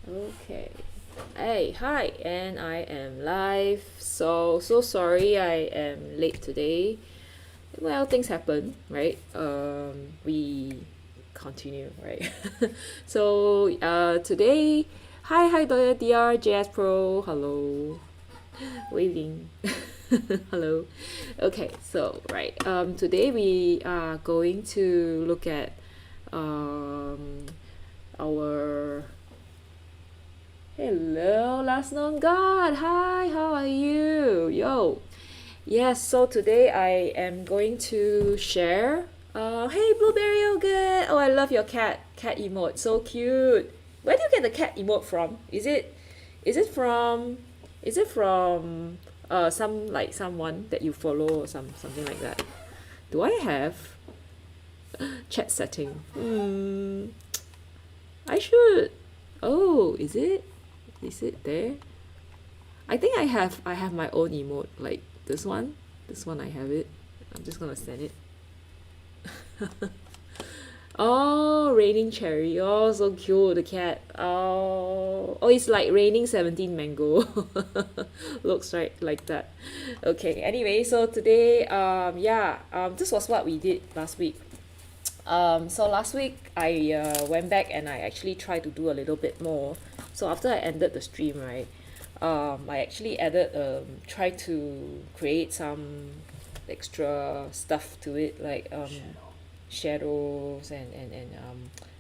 Okay. Hey, hi, and I am live. So sorry I am late today. Well, things happen, right? We continue, right? Today, hi, DR, JS Pro, hello, waving, hello. Okay, today we are going to look at um our hello, last known God. Hi, how are you? Yo. Yes, so today I am going to share. Hey, Blueberry Yogurt. Oh, I love your cat emote. So cute. Where do you get the cat emote from? Is it from is it from someone that you follow or something like that? Do I have chat setting? I should. Oh, is it? Is it there? I think I have my own emote like this one. This one I have it. I'm just gonna send it. Oh, raining cherry. Oh, so cute. The cat. Oh, it's like raining 17 mango. Looks right like that. Okay. Anyway, so today, this was what we did last week. So last week I went back and I actually tried to do a little bit more. So after I ended the stream, right, I actually added try to create some extra stuff to it, like shadows and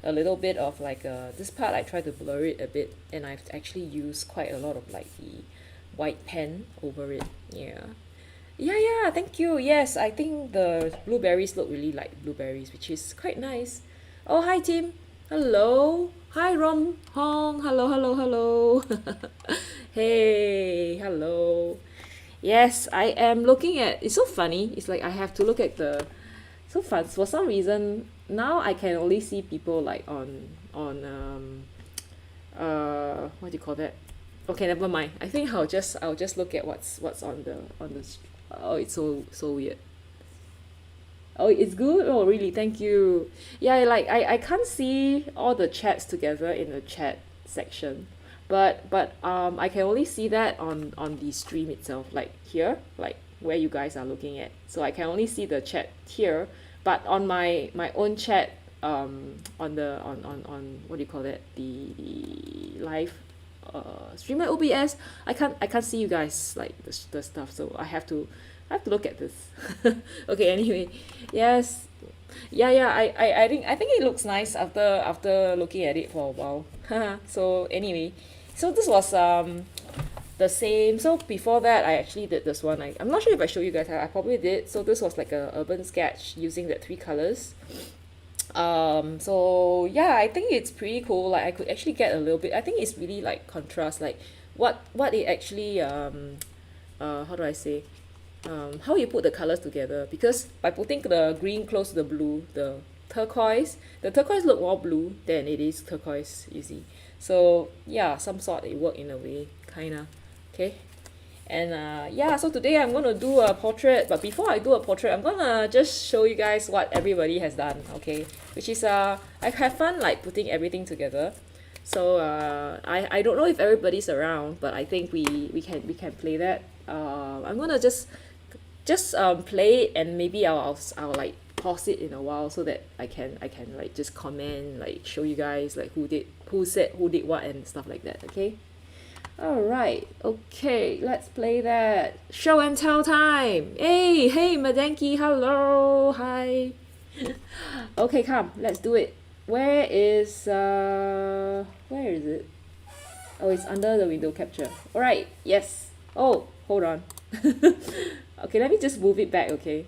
a little bit of like this part I tried to blur it a bit, and I've actually used quite a lot of like the white pen over it. Yeah. Yeah, thank you. Yes, I think the blueberries look really like blueberries, which is quite nice. Oh, hi, Tim. Hello. Hi, Rom Hong. Hello. Hey, hello. Yes, I am looking at. It's so funny. It's like I have to look at the. So fun. For some reason, now I can only see people like on what do you call that? Okay, never mind. I think I'll just look at what's on the. Oh, it's so weird. Oh, it's good. Oh, really? Thank you. Yeah, like I can't see all the chats together in the chat section, but I can only see that on the stream itself, like here, like where you guys are looking at. So I can only see the chat here, but on my own chat, on the on what do you call that? The live stream at OBS, I can't see you guys like the stuff, so I have to look at this. Okay, anyway, yes, yeah. I think it looks nice after looking at it for a while. So anyway, so this was the same. So before that, I actually did this one. I'm not sure if I showed you guys. I probably did. So this was like a urban sketch using the three colors. So yeah, I think it's pretty cool. Like I could actually get a little bit. I think it's really like contrast, like what it actually how do I say, how you put the colors together, because by putting the green close to the blue, the turquoise look more blue than it is turquoise, you see. So yeah, some sort it worked in a way, kinda. Okay. And yeah, so today I'm gonna do a portrait, but before I do a portrait, I'm gonna just show you guys what everybody has done, okay? Which is I have fun like putting everything together. So I don't know if everybody's around, but I think we can play that. I'm gonna just play it, and maybe I'll like pause it in a while so that I can like just comment, like show you guys like who did what and stuff like that. Okay. All right. Okay. Let's play that. Show and tell time. Hey, Madenki. Hello. Hi. Okay, come. Let's do it. Where is it? Oh, it's under the window capture. All right. Yes. Oh, hold on. Okay, let me just move it back, okay?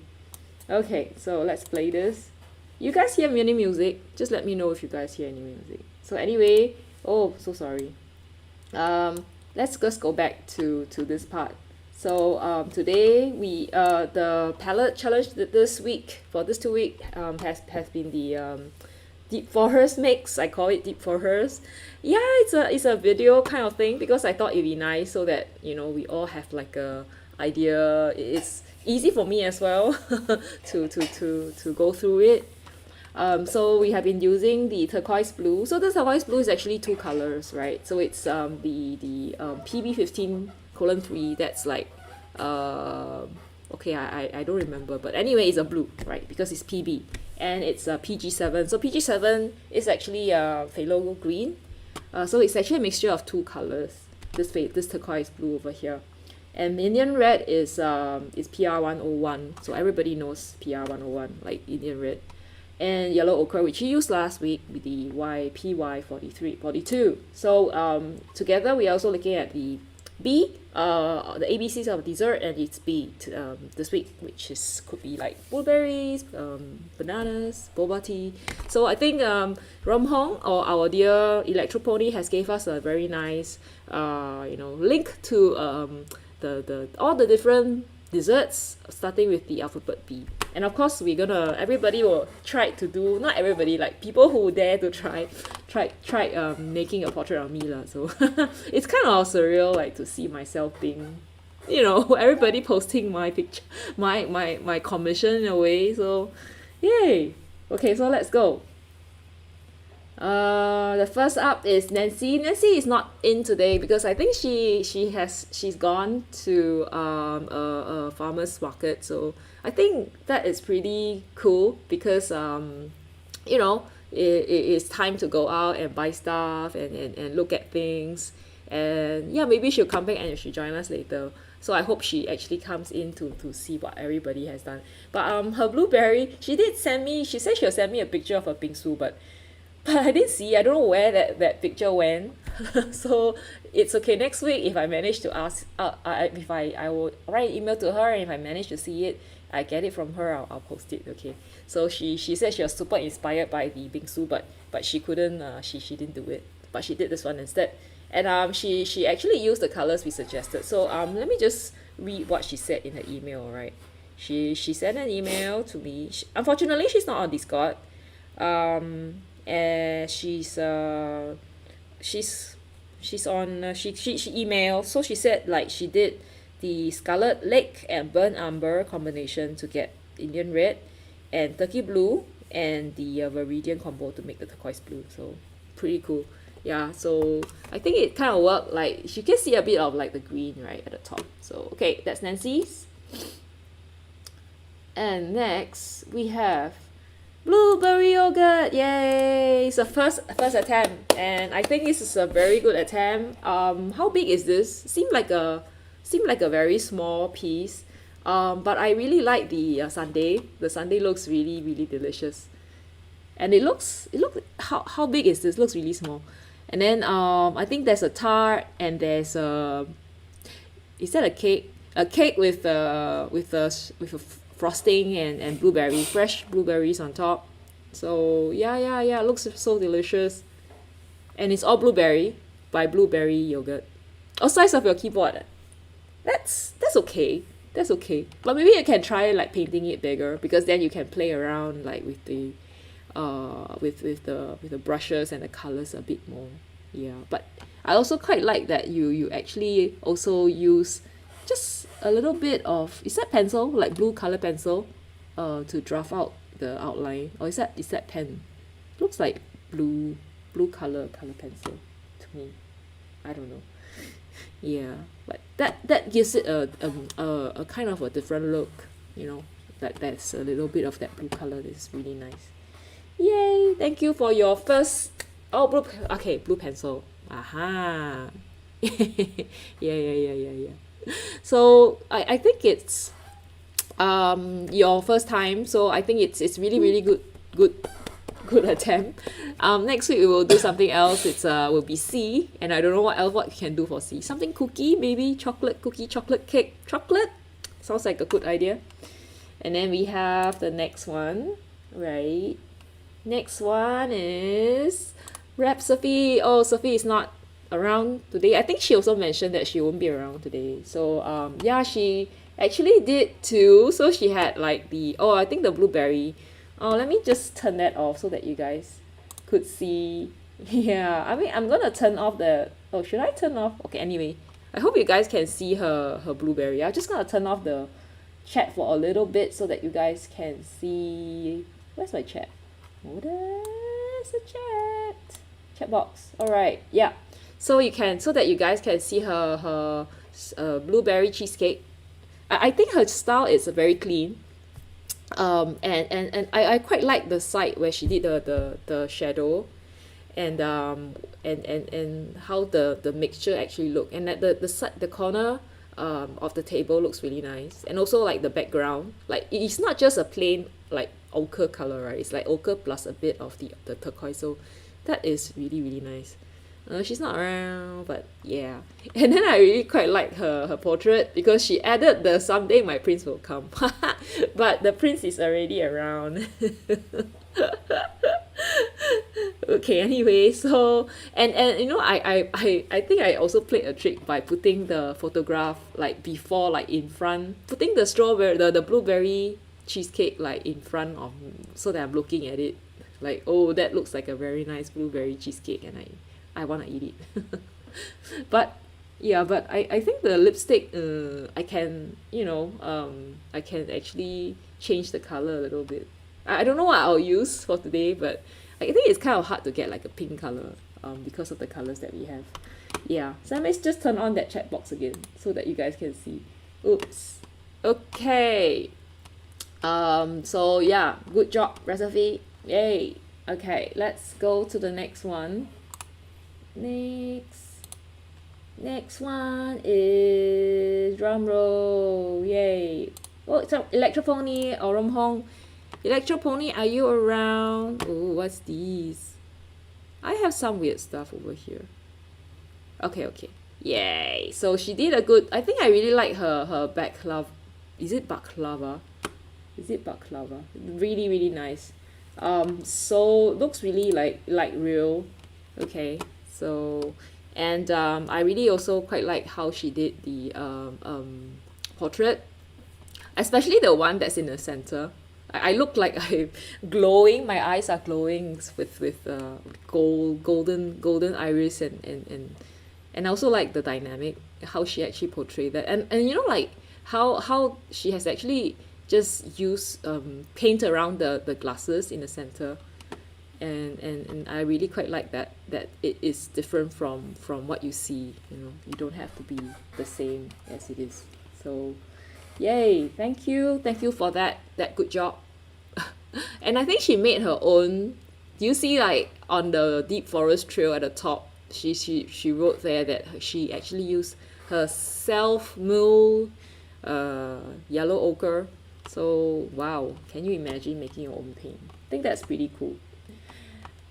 Okay, so let's play this. You guys hear any music? Just let me know if you guys hear any music. So anyway, oh, so sorry. Let's just go back to this part. So today the palette challenge this week, for this 2 week, has been the deep forest mix. I call it deep forest. Yeah, it's a video kind of thing, because I thought it'd be nice so that we all have like a idea. It's easy for me as well to go through it. So we have been using the turquoise blue. So the turquoise blue is actually two colors, right? So it's the PB15:3. That's like okay, I don't remember, but anyway, it's a blue, right? Because it's PB, and it's a PG7. So PG7 is actually phthalo green. So it's actually a mixture of two colors. This turquoise blue over here. And Indian red is PR101, so everybody knows PR101, like Indian red. And yellow ochre, which you used last week with the PY42. So together we are also looking at the B, the ABCs of dessert, and it's B this week, which could be like blueberries, bananas, boba tea. So I think Rom Hong, or our dear Electro Pony, has gave us a very nice link to the all the different desserts, starting with the alphabet B. And of course everybody will try to do, not everybody, like people who dare to try making a portrait of me lah. So it's kind of surreal, like, to see myself being, everybody posting my picture, my commission in a way. So yay. Okay, so let's go. The first up is Nancy. Nancy is not in today because I think she's gone to a farmer's market. So I think that is pretty cool because it's time to go out and buy stuff and look at things. And yeah, maybe she'll come back and she'll join us later. So I hope she actually comes in to see what everybody has done. But her blueberry, she said she'll send me a picture of her bingsu, but I didn't see. I don't know where that picture went. So it's okay. Next week, if I manage to ask, I will write an email to her, and if I manage to see it, I get it from her, I'll post it. Okay. So she said she was super inspired by the bingsu, but she couldn't. She didn't do it, but she did this one instead. And she actually used the colors we suggested. So let me just read what she said in her email. Right. She sent an email to me. Unfortunately, she's not on Discord. And she's on she emailed. So she said, like, she did the Scarlet Lake and Burnt Umber combination to get Indian red, and Turkey blue, and the Viridian combo to make the turquoise blue. So pretty cool. Yeah, so I think it kind of worked. Like, you can see a bit of like the green right at the top. So okay, that's Nancy's. And next we have blueberry yogurt. Yay! It's a first attempt, and I think this is a very good attempt. How big is this? Seemed like a very small piece. But I really like the sundae. The sundae looks really, really delicious. And it looks how big is this? Looks really small. And then I think there's a tart, and there's is that a cake? A cake with a frosting and fresh blueberries on top. So yeah, it looks so delicious. And it's all blueberry by Blueberry Yogurt. Oh, size of your keyboard. That's okay. That's okay. But maybe you can try like painting it bigger, because then you can play around like with the with the brushes and the colors a bit more. Yeah, but I also quite like that you actually also use just a little bit of, is that pencil, like blue color pencil, to draft out the outline, or is that pen? Looks like blue color pencil to me. I don't know. Yeah, but that gives it a kind of a different look, that's a little bit of that blue color. That's really nice. Yay! Thank you for your first blue pencil. Aha. Yeah. So I think it's your first time, so I think it's really, really good attempt. Next week we will do something else. It's will be C, and I don't know what we can do for C. Something cookie, maybe chocolate cookie, chocolate cake, chocolate. Sounds like a good idea. And then we have the next one, right? Next one is Rap Sophie. Oh, Sophie is not around today. I think she also mentioned that she won't be around today. So yeah, she actually did too. So she had like I think the blueberry. Oh, let me just turn that off so that you guys could see. Yeah, I mean, I'm gonna turn off should I turn off? Okay, anyway, I hope you guys can see her blueberry. I'm just gonna turn off the chat for a little bit so that you guys can see. Where's my chat? Oh, there's a chat box. All right, yeah. So you can, so that you guys can see her blueberry cheesecake. I think her style is very clean. And I quite like the side where she did the shadow, and how the mixture actually look, and that the side, the corner of the table looks really nice, and also like the background, like it's not just a plain like ochre color, right? It's like ochre plus a bit of the turquoise, so that is really really nice. She's not around, but yeah. And then I really quite like her portrait because she added the someday my prince will come. But the prince is already around. Okay, anyway, so and you know, I think I also played a trick by putting the photograph like before, like in front, putting the strawberry, the blueberry cheesecake like in front of, so that I'm looking at it like, oh, that looks like a very nice blueberry cheesecake, and I want to eat it. But yeah, but I think the lipstick, I can, you know, I can actually change the color a little bit. I don't know what I'll use for today, but I think it's kind of hard to get like a pink color, because of the colors that we have. Yeah, so let's just turn on that chat box again so that you guys can see. Oops. Okay. So yeah, good job, recipe. Yay. Okay, let's go to the next one. Next one is drum roll. Yay. Oh, it's Electropony or Romhong. Electropony, are you around? Oh, what's these? I have some weird stuff over here. Okay. Yay. So she did a good, I think I really like her baklava. Is it baklava? Really, really nice. So looks really like real. Okay. So, and I really also quite like how she did the portrait, especially the one that's in the center. I look like I'm glowing. My eyes are glowing with golden iris, and I also like the dynamic, how she actually portrayed that, and you know, like how she has actually just used paint around the glasses in the center, and I really quite like that it is different from what you see. You know, you don't have to be the same as it is. So yay, thank you for that good job. And I think she made her own. Do you see, like on the deep forest trail at the top, she wrote there that she actually used her self-milled yellow ochre. So wow, can you imagine making your own paint? I think that's pretty cool.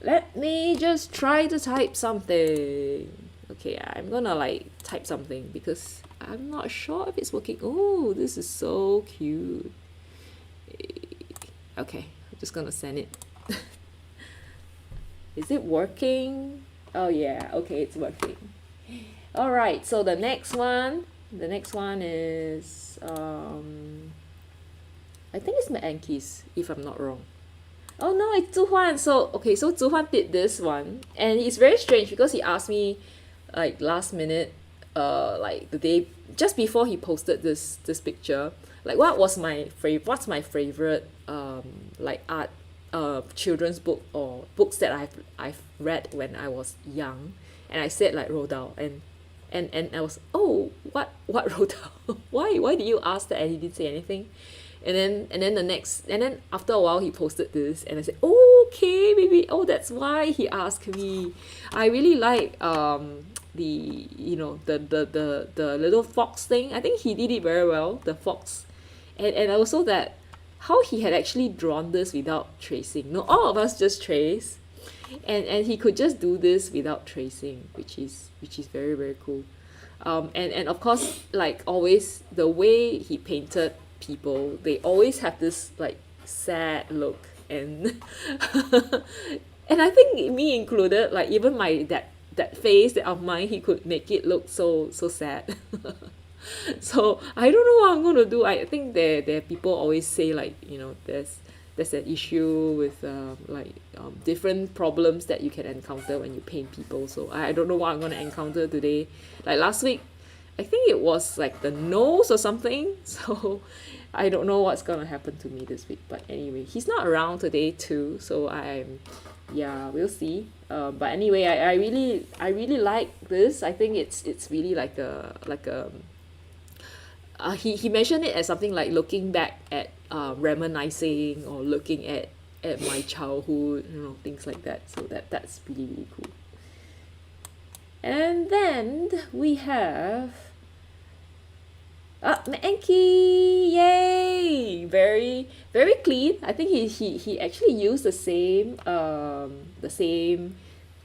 Let me just try to type something. Okay, I'm gonna like type something because I'm not sure if it's working. Oh, this is so cute. Okay, I'm just gonna send it. Is it working? Oh yeah, okay, it's working. All right, so the next one is I think it's my Anki's, if I'm not wrong. Oh no, it's Zuhuan. So okay, so Zuhuan did this one, and it's very strange because he asked me like last minute, like the day just before he posted this picture, like what's my favorite like art children's book or books that I've read when I was young, and I said like Roald Dahl, and I was, oh, what Roald Dahl? why did you ask that? And he didn't say anything. And then after a while he posted this, and I said, oh, okay, maybe, oh, that's why he asked me. I really like the, you know, the little fox thing. I think he did it very well, the fox, and also that how he had actually drawn this without tracing. No, all of us just trace, and he could just do this without tracing, which is very very cool. And of course, like always, the way he painted people, they always have this like sad look, and and I think me included, like even my that face that of mine, he could make it look so sad. So I don't know what I'm gonna do. I think there people always say, like, you know, there's an issue with different problems that you can encounter when you paint people. So I don't know what I'm gonna encounter today. Like last week, I think it was like the nose or something. So I don't know what's gonna happen to me this week, but anyway, he's not around today too, so yeah, we'll see. But anyway, I really like this. I think it's really like a he mentioned it as something like looking back at reminiscing or looking at my childhood, things like that. So that's really really cool. And then we have Enki, yay! Very very clean. I think he actually used the same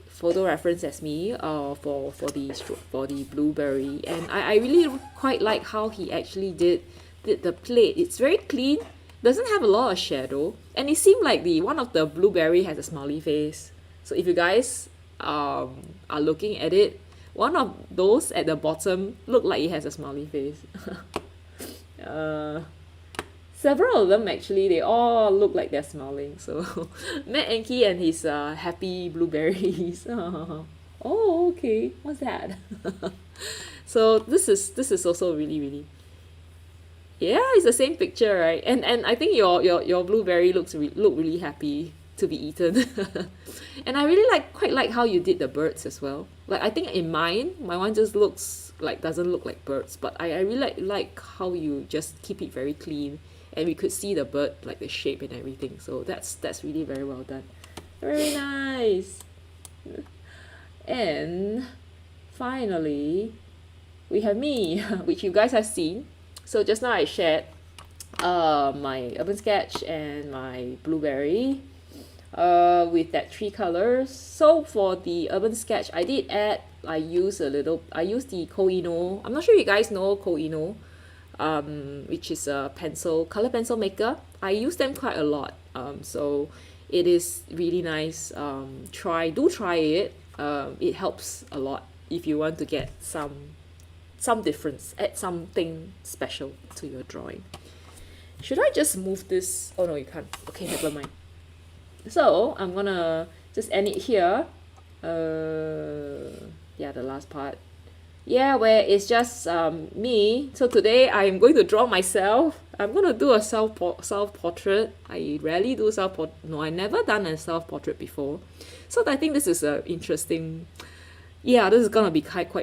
photo reference as me for the blueberry, and I really quite like how he actually did the plate. It's very clean, doesn't have a lot of shadow, and it seemed like the one of the blueberry has a smiley face. So if you guys are looking at it, one of those at the bottom look like it has a smiley face. uh, Several of them actually, they all look like they're smiling. So Matt Enki and his happy blueberries. Oh, okay. What's that? So this is also really really, yeah, it's the same picture, right? And I think your blueberry look really happy to be eaten. And I really quite like how you did the birds as well. Like I think in my one just doesn't look like birds, but I really like how you just keep it very clean, and we could see the bird, like the shape and everything. So that's really very well done. Very nice. And finally, we have me, which you guys have seen. So just now I shared my urban sketch and my blueberry with that 3 colors. So for the urban sketch, I used the Koino. I'm not sure you guys know Koino, which is a color pencil maker. I use them quite a lot. So it is really nice. Try it. It helps a lot if you want to get some difference, add something special to your drawing. Should I just move this? Oh no, you can't. Okay, never mind. So I'm gonna just end it here. Yeah, the last part. Yeah, where it's just me. So today I'm going to draw myself. I'm gonna do a self portrait. I rarely do I never done a self portrait before. So I think this is a interesting. Yeah, this is gonna be quite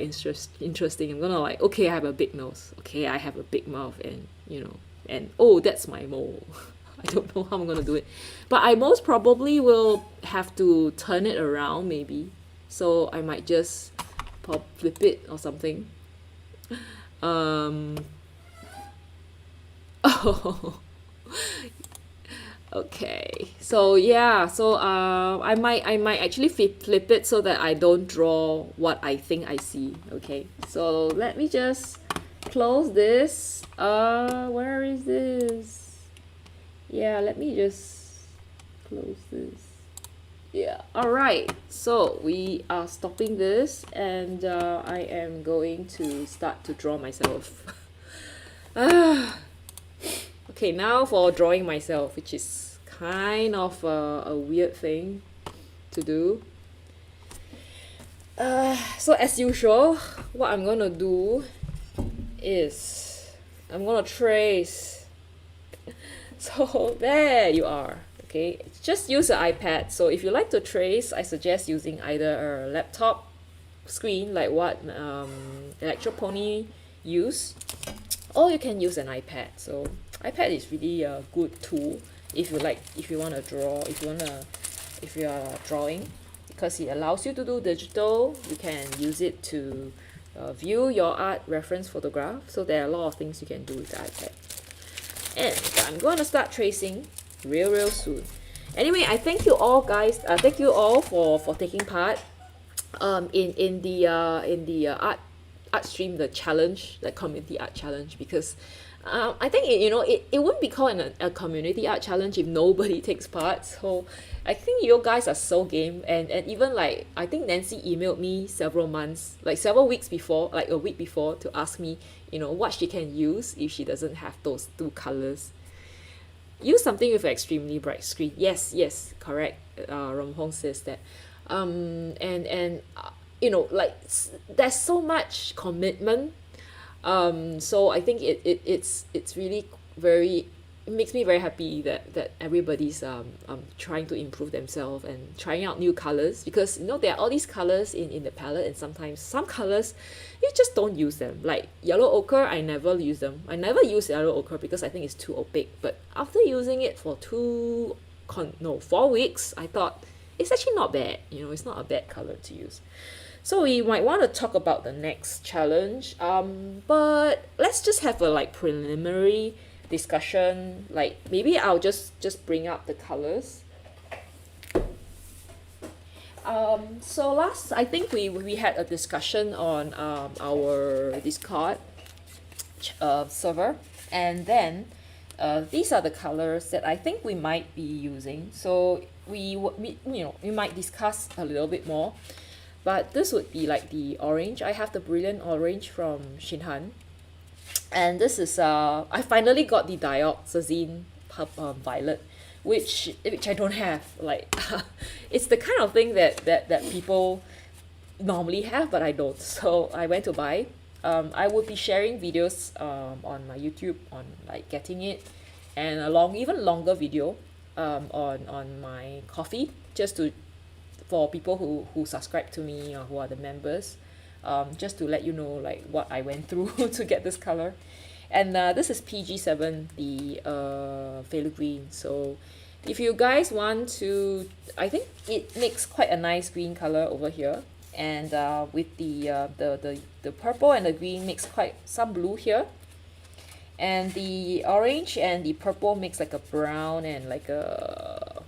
interesting. I'm gonna okay, I have a big nose. Okay, I have a big mouth, and oh, that's my mole. I don't know how I'm gonna do it, but I most probably will have to turn it around maybe. So I might just flip it or something. Oh, okay. So yeah, so I might actually flip it so that I don't draw what I think I see. Okay, so let me just close this. Where is this? Yeah, let me just close this. Yeah, all right, so we are stopping this, and I am going to start to draw myself. Okay, now for drawing myself, which is kind of a weird thing to do. So as usual, what I'm gonna do is I'm gonna trace. So there you are. Okay, just use an iPad. So if you like to trace, I suggest using either a laptop screen like what Electro Pony use, or you can use an iPad. So iPad is really a good tool if you want to draw, if you are drawing, because it allows you to do digital. You can use it to view your art reference photograph. So there are a lot of things you can do with the iPad. And I'm going to start tracing real soon. Anyway, I thank you all guys. Thank you all for taking part in the art stream, the challenge, the community art challenge, because I think it wouldn't be called a community art challenge if nobody takes part. So I think you guys are so game, and even I think Nancy emailed me several weeks before, like a week before, to ask me what she can use if she doesn't have those 2 colors. Use something with an extremely bright screen. Yes, correct. Rom Hong says that. There's so much commitment. So I think it's really it makes me very happy that everybody's trying to improve themselves and trying out new colors, because you know there are all these colors in the palette, and sometimes some colors you just don't use them. Like yellow ochre, I never use them. I never use yellow ochre because I think it's too opaque. But after using it for 4 weeks, I thought it's actually not bad. You know, it's not a bad color to use. So we might want to talk about the next challenge. But let's just have a like preliminary discussion. Like maybe I'll just bring up the colors. So last, I think we had a discussion on our Discord server, and then these are the colors that I think we might be using. So we might discuss a little bit more. But this would be like the orange. I have the Brilliant Orange from Shinhan. And this is, I finally got the Dioxazine Violet, which I don't have. Like, it's the kind of thing that people normally have, but I don't. So I went to buy. I would be sharing videos on my YouTube on like getting it, and a even longer video on my coffee, just to for people who subscribe to me or who are the members, just to let you know like what I went through to get this color. And this is PG7, the phthalo green. So if you guys want to, I think it makes quite a nice green color over here, and with the purple and the green makes quite some blue here, and the orange and the purple makes like a brown and like a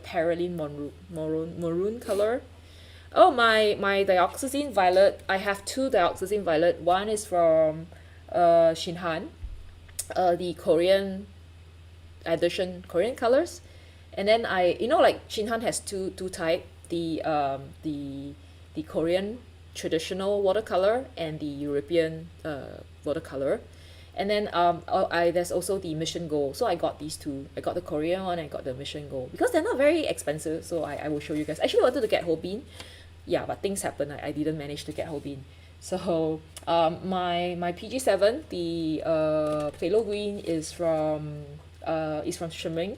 Paraline maroon color. Oh, my Dioxazine Violet, I have two Dioxazine Violet. One is from Shinhan, the Korean edition, Korean colors. And then like Shinhan has two type, the Korean traditional watercolor and the European watercolor. And then there's also the Mission Gold. So I got these two. I got the Korean one and I got the Mission Gold, because they're not very expensive. So I will show you guys. Actually, I wanted to get whole bean. Yeah, but things happen. I didn't manage to get whole bean. So my PG7, the phthalo green is from Shimink.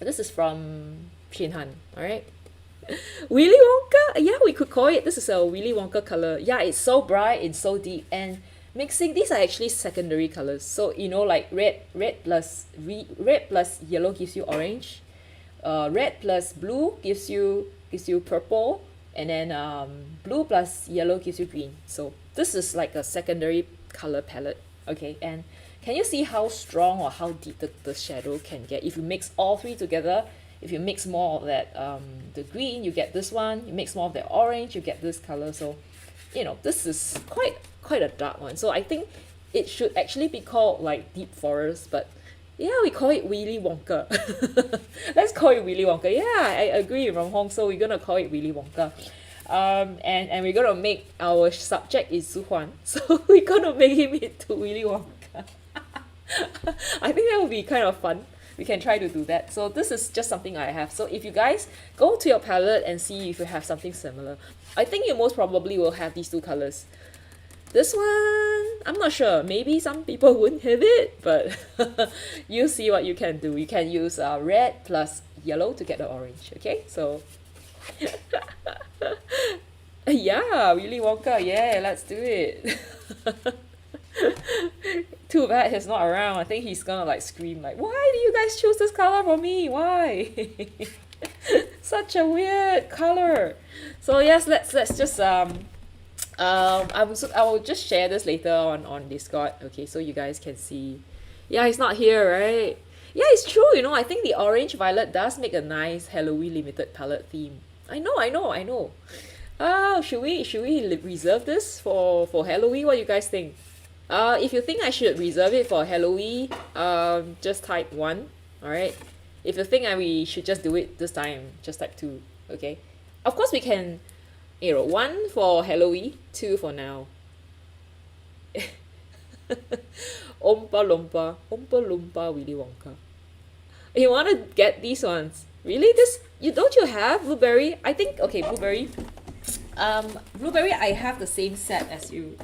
This is from Shinhan. Alright. Willy Wonka? Yeah, we could call it. This is a Willy Wonka color. Yeah, it's so bright, it's so deep, and mixing, these are actually secondary colors. So you know, like red plus yellow gives you orange, red plus blue gives you purple, and then blue plus yellow gives you green. So this is like a secondary color palette. Okay, and can you see how strong or how deep the shadow can get if you mix all three together? If you mix more of that the green, you get this one. You mix more of the orange, you get this color. So you know, this is quite a dark one. So I think it should actually be called like Deep Forest, but yeah, we call it Willy Wonka. Let's call it Willy Wonka. Yeah, I agree with Ron Hong. So we're gonna call it Willy Wonka. And we're gonna make our subject is Su Huan. So we're gonna make him into Willy Wonka. I think that would be kind of fun. We can try to do that. So this is just something I have. So if you guys go to your palette and see if you have something similar, I think you most probably will have these two colors. This one, I'm not sure. Maybe some people wouldn't have it, but you see what you can do. You can use red plus yellow to get the orange. Okay, so yeah, Willy Wonka. Yeah, let's do it. Too bad he's not around. I think he's gonna like scream like, "Why do you guys choose this color for me? Why?" Such a weird color. So yes, let's just I will just share this later on Discord. Okay, so you guys can see. Yeah, he's not here, right? Yeah, it's true. You know, I think the orange violet does make a nice Halloween limited palette theme. I know. Oh, should we reserve this for Halloween? What do you guys think? If you think I should reserve it for Halloween, just type 1. Alright. If you think we should just do it this time, just type 2. Okay. Of course we can, 1 for Halloween, 2 for now. Ompa Loompa Willy Wonka. You wanna get these ones? Really? Don't you have blueberry? I think, okay, blueberry. Blueberry, I have the same set as you.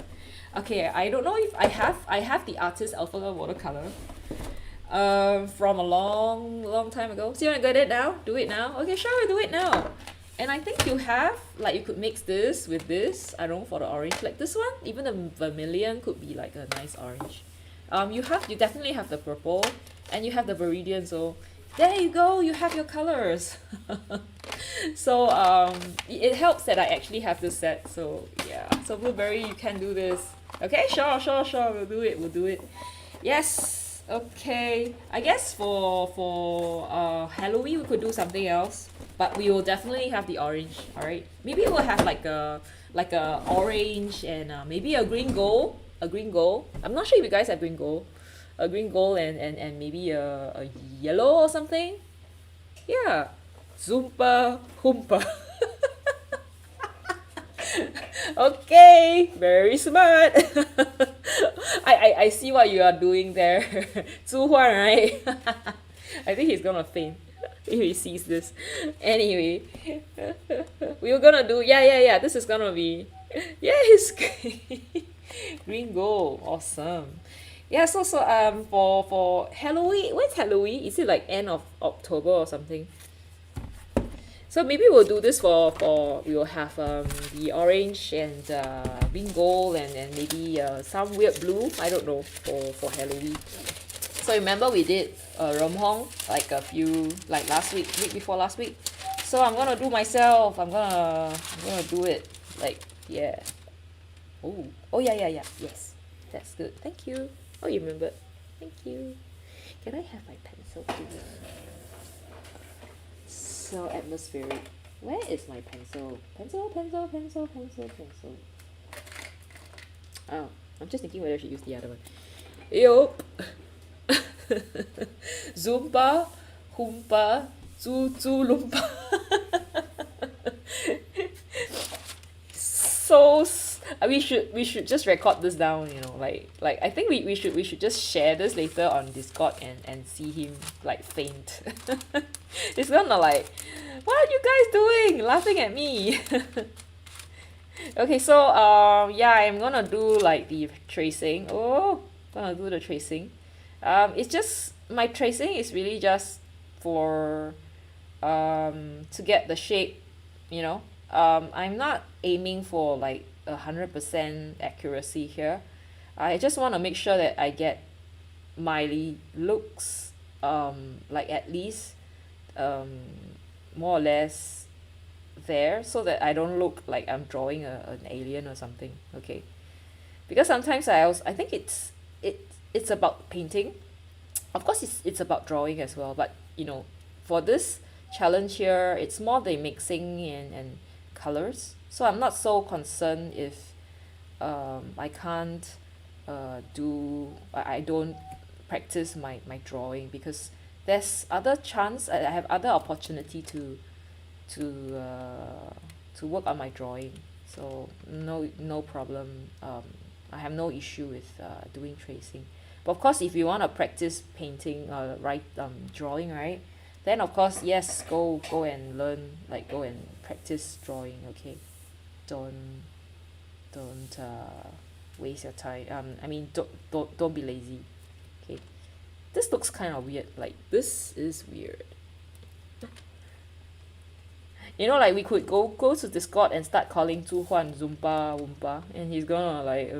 Okay, I don't know if I have the artist alpha watercolor from a long time ago. So you want to get it now? Do it now? Okay, sure, do it now. And I think you have, like, you could mix this with this, I don't know, for the orange, like this one, even the vermilion could be like a nice orange. You definitely have the purple, and you have the viridian, so there you go, you have your colors. So it helps that I actually have this set, so yeah. So blueberry, you can do this. Okay, sure, we'll do it. Yes, okay. I guess for Halloween we could do something else, but we will definitely have the orange. All right. Maybe we'll have like a orange and maybe a green gold. A green gold. I'm not sure if you guys have green gold. A green gold and maybe a yellow or something. Yeah. Zoompa Hoompa. Okay, very smart. I see what you are doing there. Zhu Huan, right? I think he's gonna faint if he sees this. Anyway, we were gonna do, yeah. This is gonna be, yeah, he's green gold, awesome. Yeah, for Halloween, when's Halloween? Is it like end of October or something? So maybe we'll do this for we will have the orange and green gold and maybe some weird blue, I don't know, for Halloween. So remember we did Rom Hong like like last week before last week. So I'm gonna do myself. I'm gonna do it, like, yeah. Oh yeah, yes, that's good. Thank you. Oh, you remembered. Thank you. Can I have my pencil, please? So atmospheric. Where is my pencil? Pencil. Oh, I'm just thinking whether I should use the other one. Yup. Zumba, Hoompa, Lumpa. So we should just record this down, you know, like I think we should just share this later on Discord and see him like faint. It's gonna like, what are you guys doing? Laughing at me. Okay, so yeah, I'm gonna do like the tracing. Gonna do the tracing. It's just, my tracing is really just for to get the shape, you know. I'm not aiming for like 100% accuracy here. I just want to make sure that I get my looks like at least more or less there, so that I don't look like I'm drawing an alien or something. Okay, because sometimes I think it's about painting. Of course it's about drawing as well, but you know, for this challenge here, it's more the mixing and colors. So I'm not so concerned if I can't I don't practice my drawing, because there's other chance, I have other opportunity to work on my drawing. So no problem. I have no issue with doing tracing. But of course, if you want to practice painting, drawing, right? Then of course, yes, go and learn, like go and practice drawing. Okay, don't waste your time. I mean, don't be lazy. Okay, this looks kind of weird. Like, this is weird. You know, like we could go to Discord and start calling Zhu Huan Zumba Wumpa, and he's gonna like,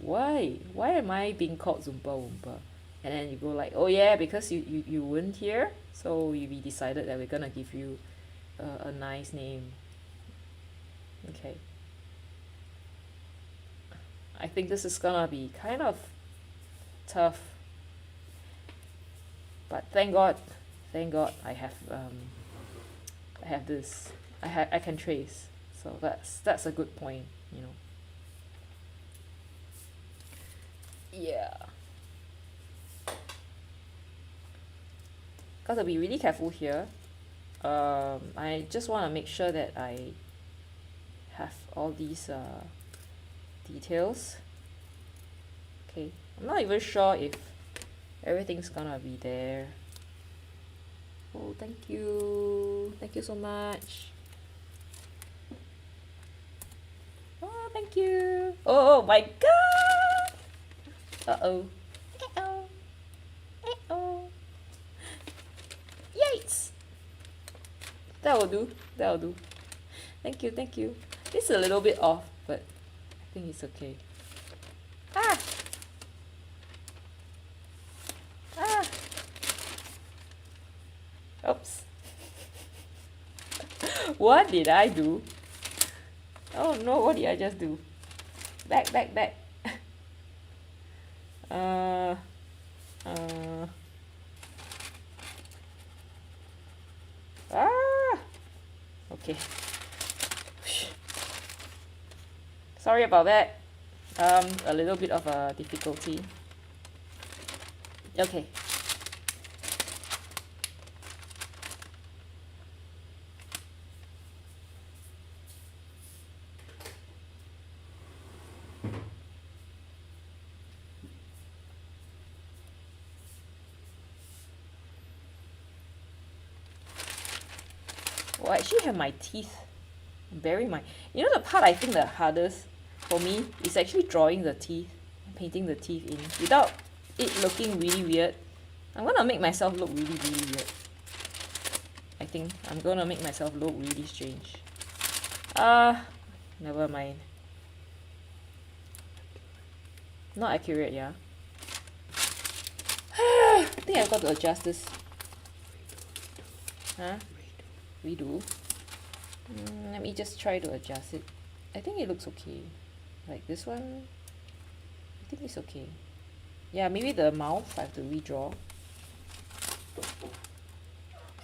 why am I being called Zumba Wumpa? And then you go like, oh yeah, because you weren't here, so we decided that we're gonna give you a nice name. Okay. I think this is gonna be kind of tough, but thank God I have this. I can trace, so that's a good point, you know. Yeah. Gotta be really careful here. I just want to make sure that I have all these details. Okay, I'm not even sure if everything's gonna be there. Oh, thank you so much. Oh, thank Thank you. Oh my god. Uh-oh. Uh-oh. Uh-oh. Yikes. That will do. That will do. Thank you, thank you. This is a little bit off, but I think it's okay. Ah! Ah! Oops. What did I do? Oh no, what did I just do? Back, back, back. uh, okay. Sorry about that. A little bit of a difficulty. Okay. Well, I actually have my teeth. Burying my... You know the part I think the hardest for me is actually drawing the teeth, painting the teeth in, without it looking really weird. I'm gonna make myself look really, really weird. I think I'm gonna make myself look really strange. Never mind. Not accurate, yeah. I think I've got to adjust this. Huh? Redo. Let me just try to adjust it. I think it looks okay. Like this one, I think it's okay. Yeah, maybe the mouth I have to redraw.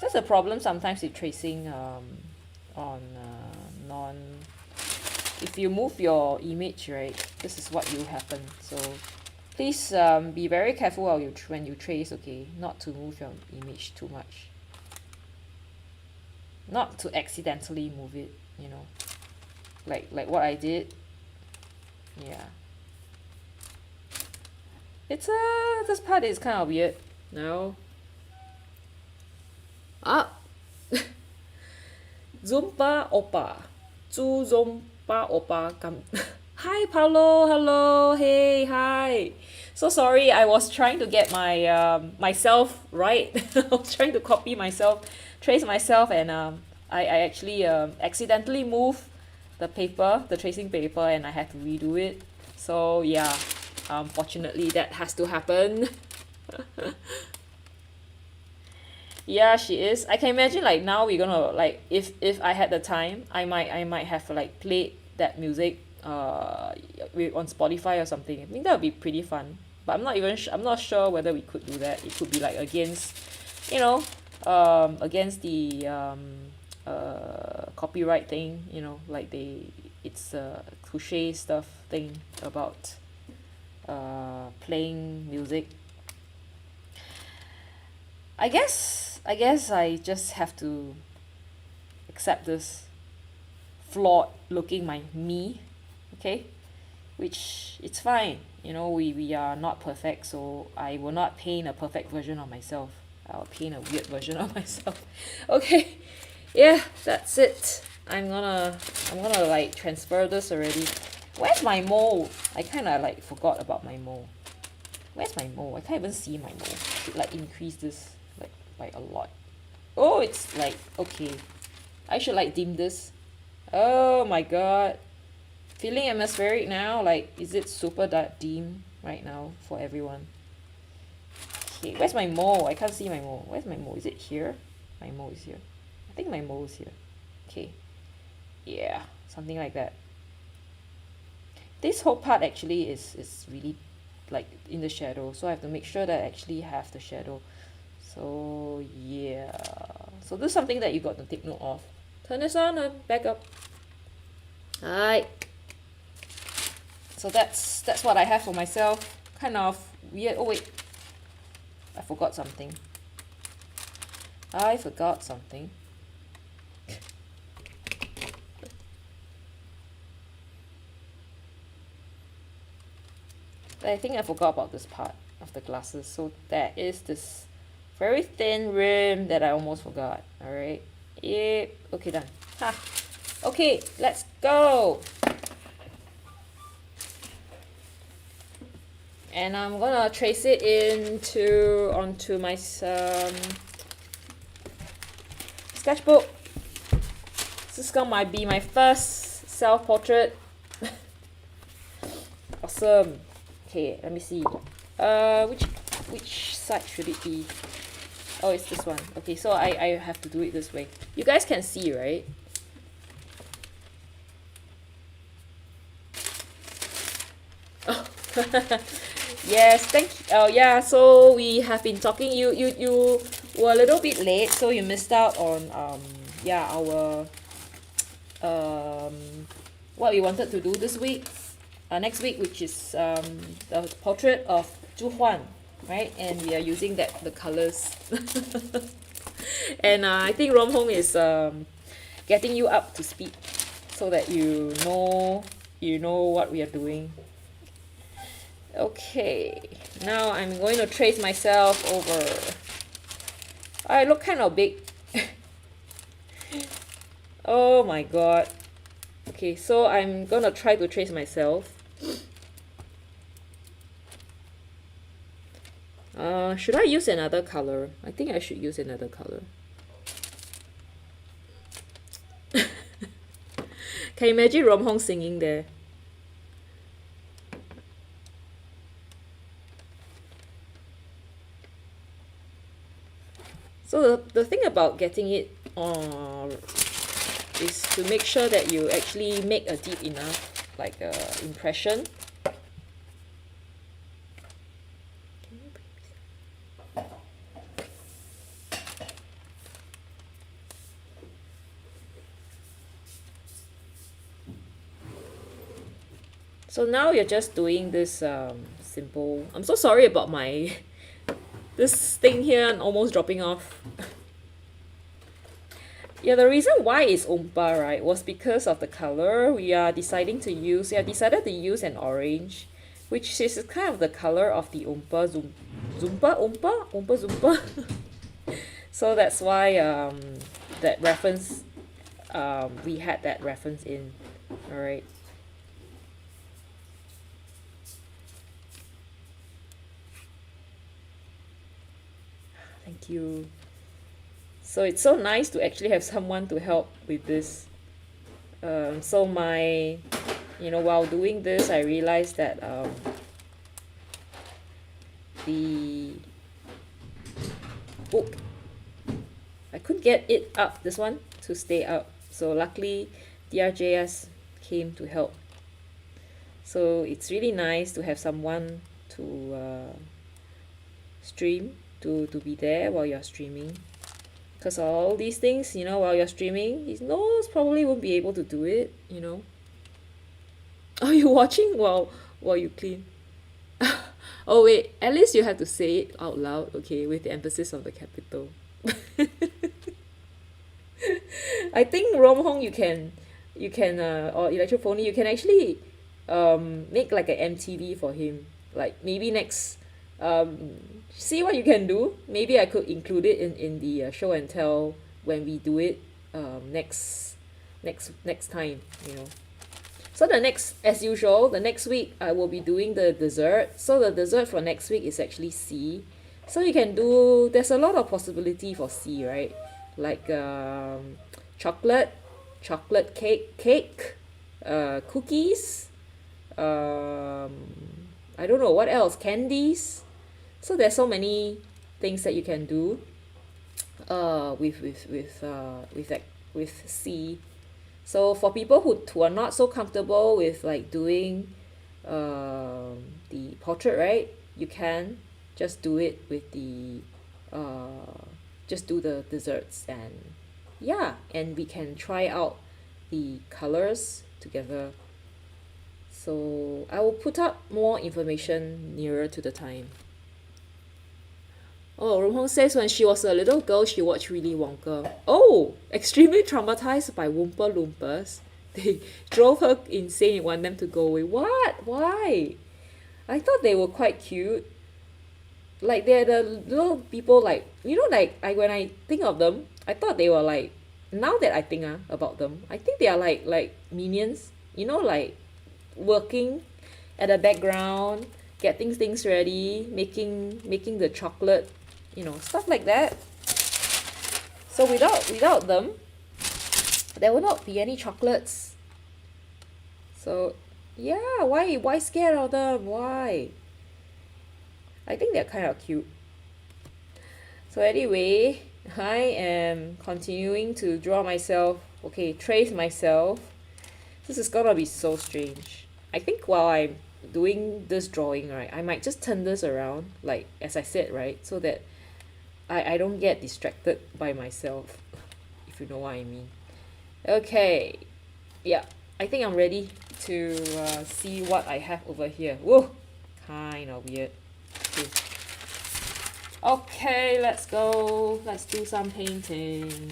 That's a problem sometimes with tracing on non... If you move your image, right, this is what will happen. So please be very careful when you trace, okay? Not to move your image too much. Not to accidentally move it, you know. Like what I did. Yeah. It's this part is kind of weird. No. Ah. Zumba Oppa. Zumba Oppa come. Hi Paulo, hello. Hey, hi. So sorry, I was trying to get my myself right. I was trying to copy myself, trace myself, and I actually accidentally moved the paper, the tracing paper, and I had to redo it. So yeah, unfortunately that has to happen. Yeah, she is. I can imagine like now we're gonna like if I had the time, I might have like played that music on Spotify or something. I think that would be pretty fun. But I'm not sure whether we could do that. It could be like against, you know, against the copyright thing, you know, like it's a cliche stuff thing about playing music. I guess I just have to accept this flawed looking me, okay? Which it's fine, you know, we are not perfect, so I will not paint a perfect version of myself. I'll paint a weird version of myself. Okay, yeah, that's it. I'm gonna like transfer this already. Where's my mole? I kind of like forgot about my mole. Where's my mole? I can't even see my mole. I should like increase this like by a lot. Oh, it's like, okay. I should like dim this. Oh my god. Feeling atmospheric now. Like, is it super dark dim right now for everyone? Okay, where's my mole? I can't see my mole. Where's my mole? Is it here? My mole is here. I think my mole is here. Okay. Yeah, something like that. This whole part actually is really like in the shadow, so I have to make sure that I actually have the shadow. So yeah, so this is something that you got to take note of. Turn this on and back up. Alright, so that's what I have for myself. Kind of weird. Oh wait, I forgot something. I forgot something. I think I forgot about this part of the glasses. So there is this very thin rim that I almost forgot. Alright. Yep. Okay, done. Ha. Okay, let's go. And I'm gonna trace it onto my sketchbook. This is gonna be my first self-portrait. Awesome. Okay, let me see. Which side should it be? Oh, it's this one. Okay, so I have to do it this way. You guys can see, right? Oh. Yes, thank you. Oh yeah, so we have been talking. You were a little bit late, so you missed out on yeah, our what we wanted to do this week, next week, which is the portrait of Zhu Huan, right? And we are using the colors. And I think Rom Hong is getting you up to speed so that you know what we are doing. Okay, now I'm going to trace myself over. I look kind of big. Oh my god. Okay, so I'm gonna try to trace myself. Should I use another color? I think I should use another color. Can you imagine Rom Hong singing there? So the thing about getting it is to make sure that you actually make a deep enough impression. So now you're just doing this simple. I'm so sorry about my this thing here and almost dropping off. Yeah, the reason why it's Oompa, right, was because of the color. We decided to use an orange, which is kind of the color of the Oompa Zoompa. So that's why that reference we had that reference in. All right. Thank you. So it's so nice to actually have someone to help with this. So while doing this, I realized that the book, I couldn't get it up, this one, to stay up. So luckily, DRJS came to help. So it's really nice to have someone to stream, to be there while you're streaming. Because all these things, while you're streaming, his nose probably won't be able to do it, Are you watching while you clean? Oh wait, at least you have to say it out loud, okay, with the emphasis of the capital. I think Rom Hong you can or Electrophony, you can actually make like an MTV for him. Like maybe next see what you can do. Maybe I could include it in the show and tell when we do it next time, So as usual, the next week I will be doing the dessert. So the dessert for next week is actually C. So you can do, there's a lot of possibility for C, right? Like chocolate cake, cookies, I don't know what else, candies. So there's so many things that you can do with C. So for people who are not so comfortable with like doing the portrait, right? You can just do it with the just do the desserts, and yeah, and we can try out the colors together. So I will put up more information nearer to the time. Oh, Rom Hong says when she was a little girl, she watched Willy Wonka. Oh, extremely traumatized by Oompa Loompas. They drove her insane and want them to go away. What? Why? I thought they were quite cute. Like they're the little people, like when I think of them, I thought they were like, now that I think about them, I think they are like minions, like working at the background, getting things ready, making the chocolate, you know, stuff like that. So without them, there will not be any chocolates. So yeah, why scared of them? Why? I think they're kind of cute. So anyway, I am continuing to draw myself, okay, trace myself. This is gonna be so strange. I think while I'm doing this drawing, right, I might just turn this around, like as I said, right, so that I don't get distracted by myself, if you know what I mean. Okay, yeah, I think I'm ready to see what I have over here. Whoa, kind of weird. Okay, let's go. Let's do some painting.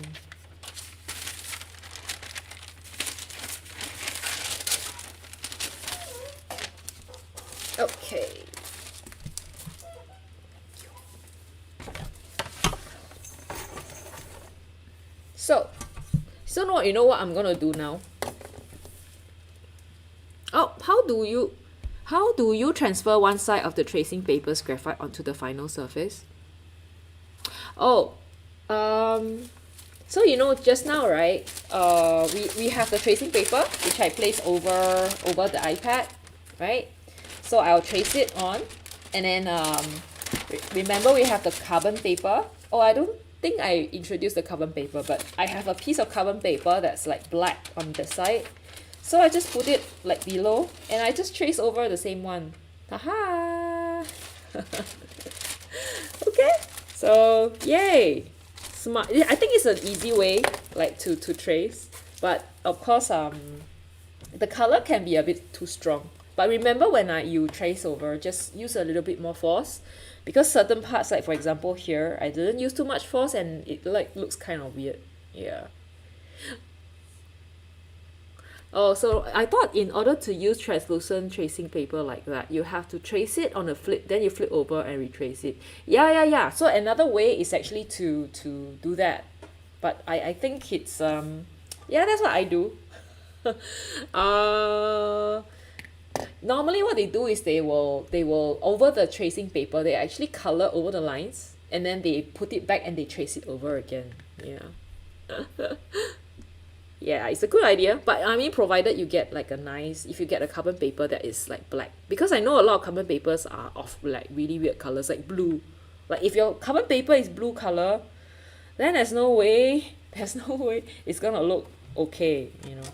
Okay. So now you know what I'm gonna do now. Oh, how do you transfer one side of the tracing paper's graphite onto the final surface? Oh, so you know just now, right? We have the tracing paper which I place over the iPad, right? So I'll trace it on, and then remember we have the carbon paper. Oh, I don't think I introduced the carbon paper, but I have a piece of carbon paper that's like black on the side. So I just put it like below, and I just trace over the same one. Haha! Okay, so yay! Smart. I think it's an easy way like to trace, but of course the color can be a bit too strong. But remember when you trace over, just use a little bit more force, because certain parts, like for example here, I didn't use too much force and it like looks kind of weird. Yeah. Oh, so I thought in order to use translucent tracing paper like that, you have to trace it on a flip, then you flip over and retrace it. Yeah. So another way is actually to do that. But I think it's yeah, that's what I do. Normally what they do is they will over the tracing paper, they actually color over the lines, and then they put it back and they trace it over again. Yeah. Yeah, it's a good idea, but I mean provided you get like a nice, if you get a carbon paper that is like black, because I know a lot of carbon papers are of like really weird colors, like blue. Like if your carbon paper is blue color, then there's no way it's gonna look okay, you know.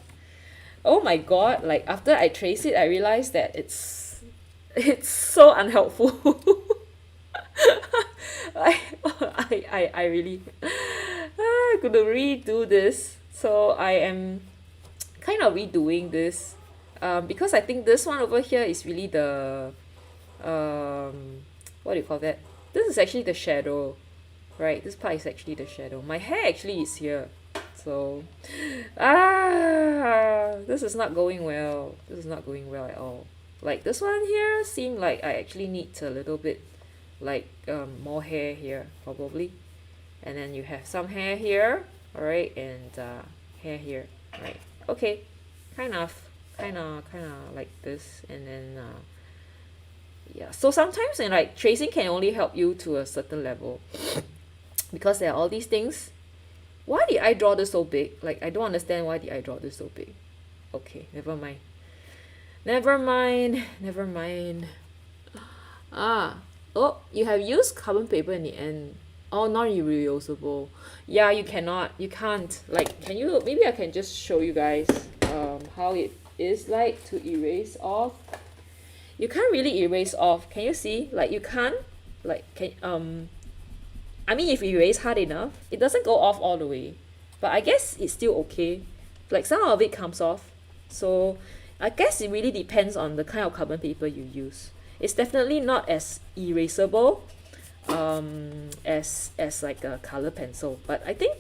Oh my god, like after I trace it, I realized that it's so unhelpful. I really gonna redo this. So I am kind of redoing this because I think this one over here is really the what do you call that? This is actually the shadow, right? This part is actually the shadow. My hair actually is here. So this is not going well. This is not going well at all. Like this one here seemed like I actually need a little bit like more hair here probably. And then you have some hair here, all right, and hair here, right? Okay, kind of like this, and then yeah. So sometimes in like tracing can only help you to a certain level because there are all these things. Why did I draw this so big? Like I don't understand why did I draw this so big. Okay, never mind. Oh, you have used carbon paper in the end. Oh, non-reusable. Yeah, you can't. Like, can you, maybe I can just show you guys how it is like to erase off. You can't really erase off. Can you see? Like, you can't, like, I mean, if you erase hard enough, it doesn't go off all the way. But I guess it's still okay. Like, some of it comes off. So, I guess it really depends on the kind of carbon paper you use. It's definitely not as erasable as like a color pencil, but I think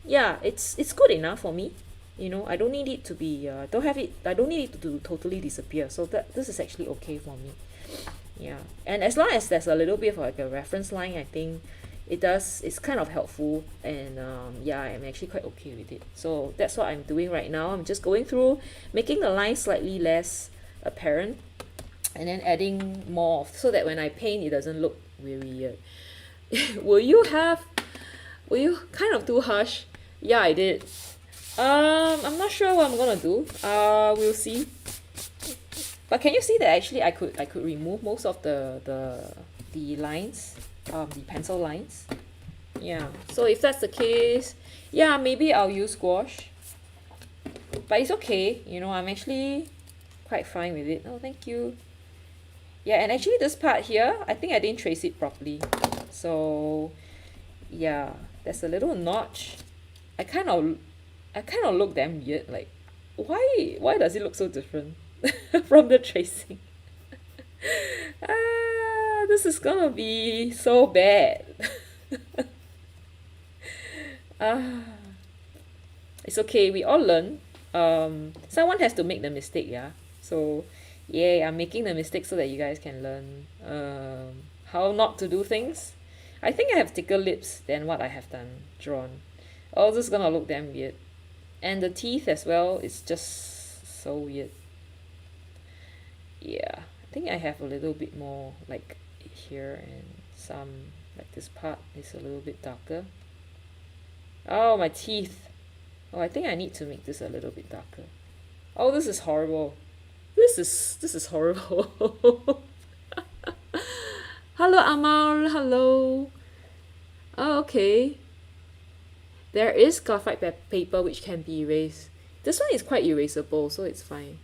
yeah, it's good enough for me. You know, I don't need it to be I don't need it to totally disappear, so that this is actually okay for me. Yeah, and as long as there's a little bit of like a reference line, I think it's kind of helpful, and yeah, I'm actually quite okay with it. So that's what I'm doing right now. I'm just going through making the line slightly less apparent, and then adding more so that when I paint it doesn't look weird. Will you kind of too harsh? Yeah, I did. I'm not sure what I'm gonna do. We'll see. But can you see that actually I could remove most of the lines, the pencil lines. Yeah. So if that's the case, yeah, maybe I'll use gouache. But it's okay, you know, I'm actually quite fine with it. Oh, thank you. Yeah, and actually this part here, I think I didn't trace it properly. So yeah, there's a little notch. I kind of look damn weird. Like, why does it look so different from the tracing? This is gonna be so bad. It's okay. We all learn. Someone has to make the mistake, yeah. So, yeah, I'm making the mistake so that you guys can learn how not to do things. I think I have thicker lips than what I have drawn. Oh, this is gonna look damn weird. And the teeth as well, it's just so weird. Yeah, I think I have a little bit more like here, and some like this part is a little bit darker. Oh, my teeth. Oh, I think I need to make this a little bit darker. Oh, this is horrible. This is horrible. Hello, Amal. Hello. Oh, okay. There is graphite paper which can be erased. This one is quite erasable, so it's fine.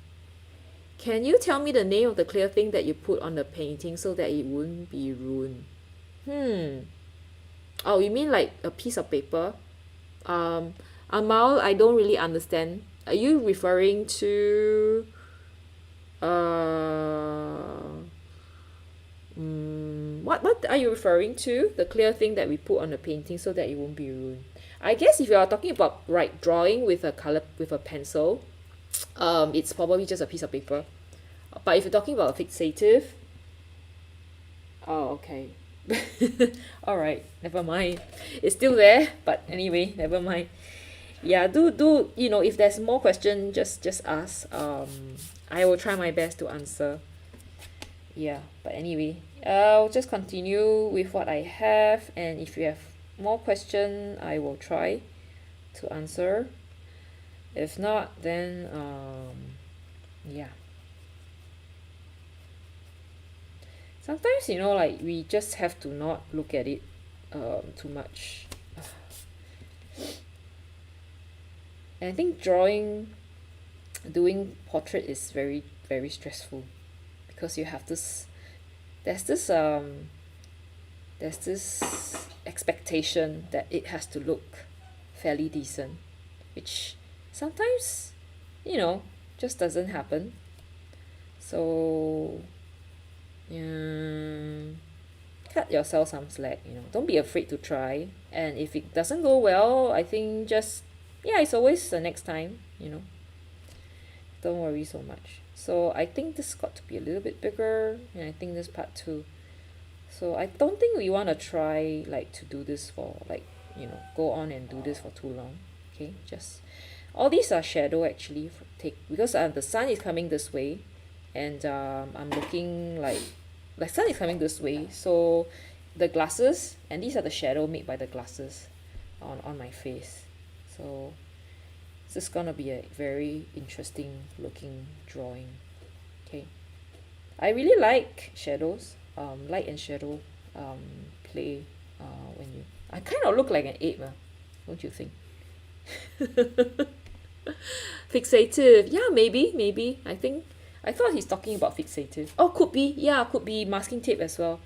Can you tell me the name of the clear thing that you put on the painting so that it wouldn't be ruined? Oh, you mean like a piece of paper? Amal, I don't really understand. Are you referring to what are you referring to? The clear thing that we put on the painting so that it won't be ruined. I guess if you are talking about drawing with a pencil, it's probably just a piece of paper. But if you're talking about a fixative, oh, okay. All right, never mind. It's still there, but anyway, never mind. Yeah, do you know, if there's more question, just ask. I will try my best to answer. Yeah, but anyway, I'll just continue with what I have, and if you have more question, I will try to answer. If not, then yeah. Sometimes, you know, like we just have to not look at it too much. And I think doing portrait is very, very stressful because you have this, there's this expectation that it has to look fairly decent, which sometimes, you know, just doesn't happen. So cut yourself some slack, you know, don't be afraid to try. And if it doesn't go well, I think just, yeah, it's always the next time, you know, don't worry so much. So I think this got to be a little bit bigger, and I think this part too. So I don't think we want to try like to do this for like, you know, go on and do this for too long. Okay, just all these are shadow actually, because the sun is coming this way, and I'm looking like the sun is coming this way, so the glasses, and these are the shadow made by the glasses on my face. So this is gonna be a very interesting looking drawing. Okay, I really like shadows, light and shadow play when you, I kind of look like an ape, don't you think? Fixative, yeah, maybe I thought he's talking about fixative. Oh, could be, yeah, could be masking tape as well.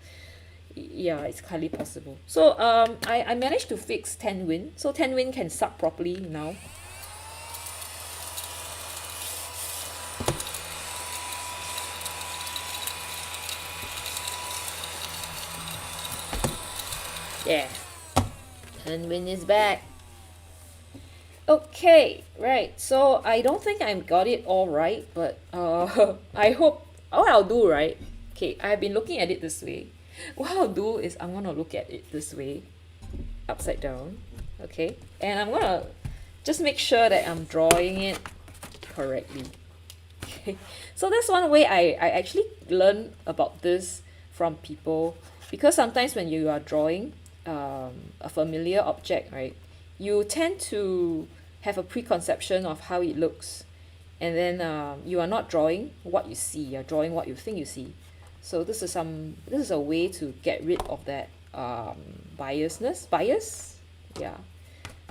Yeah, it's highly possible. So I managed to fix 10 win, so 10 win can suck properly now. Yeah, 10 win is back. Okay, right, so I don't think I got it all right, but I hope, what I'll do, right, okay, I've been looking at it this way. What I'll do is I'm gonna look at it this way, upside down, okay, and I'm gonna just make sure that I'm drawing it correctly, Okay, so that's one way I actually learn about this from people, because sometimes when you are drawing a familiar object, right, you tend to have a preconception of how it looks, and then you are not drawing what you see, you're drawing what you think you see. So this is a way to get rid of that bias. Yeah,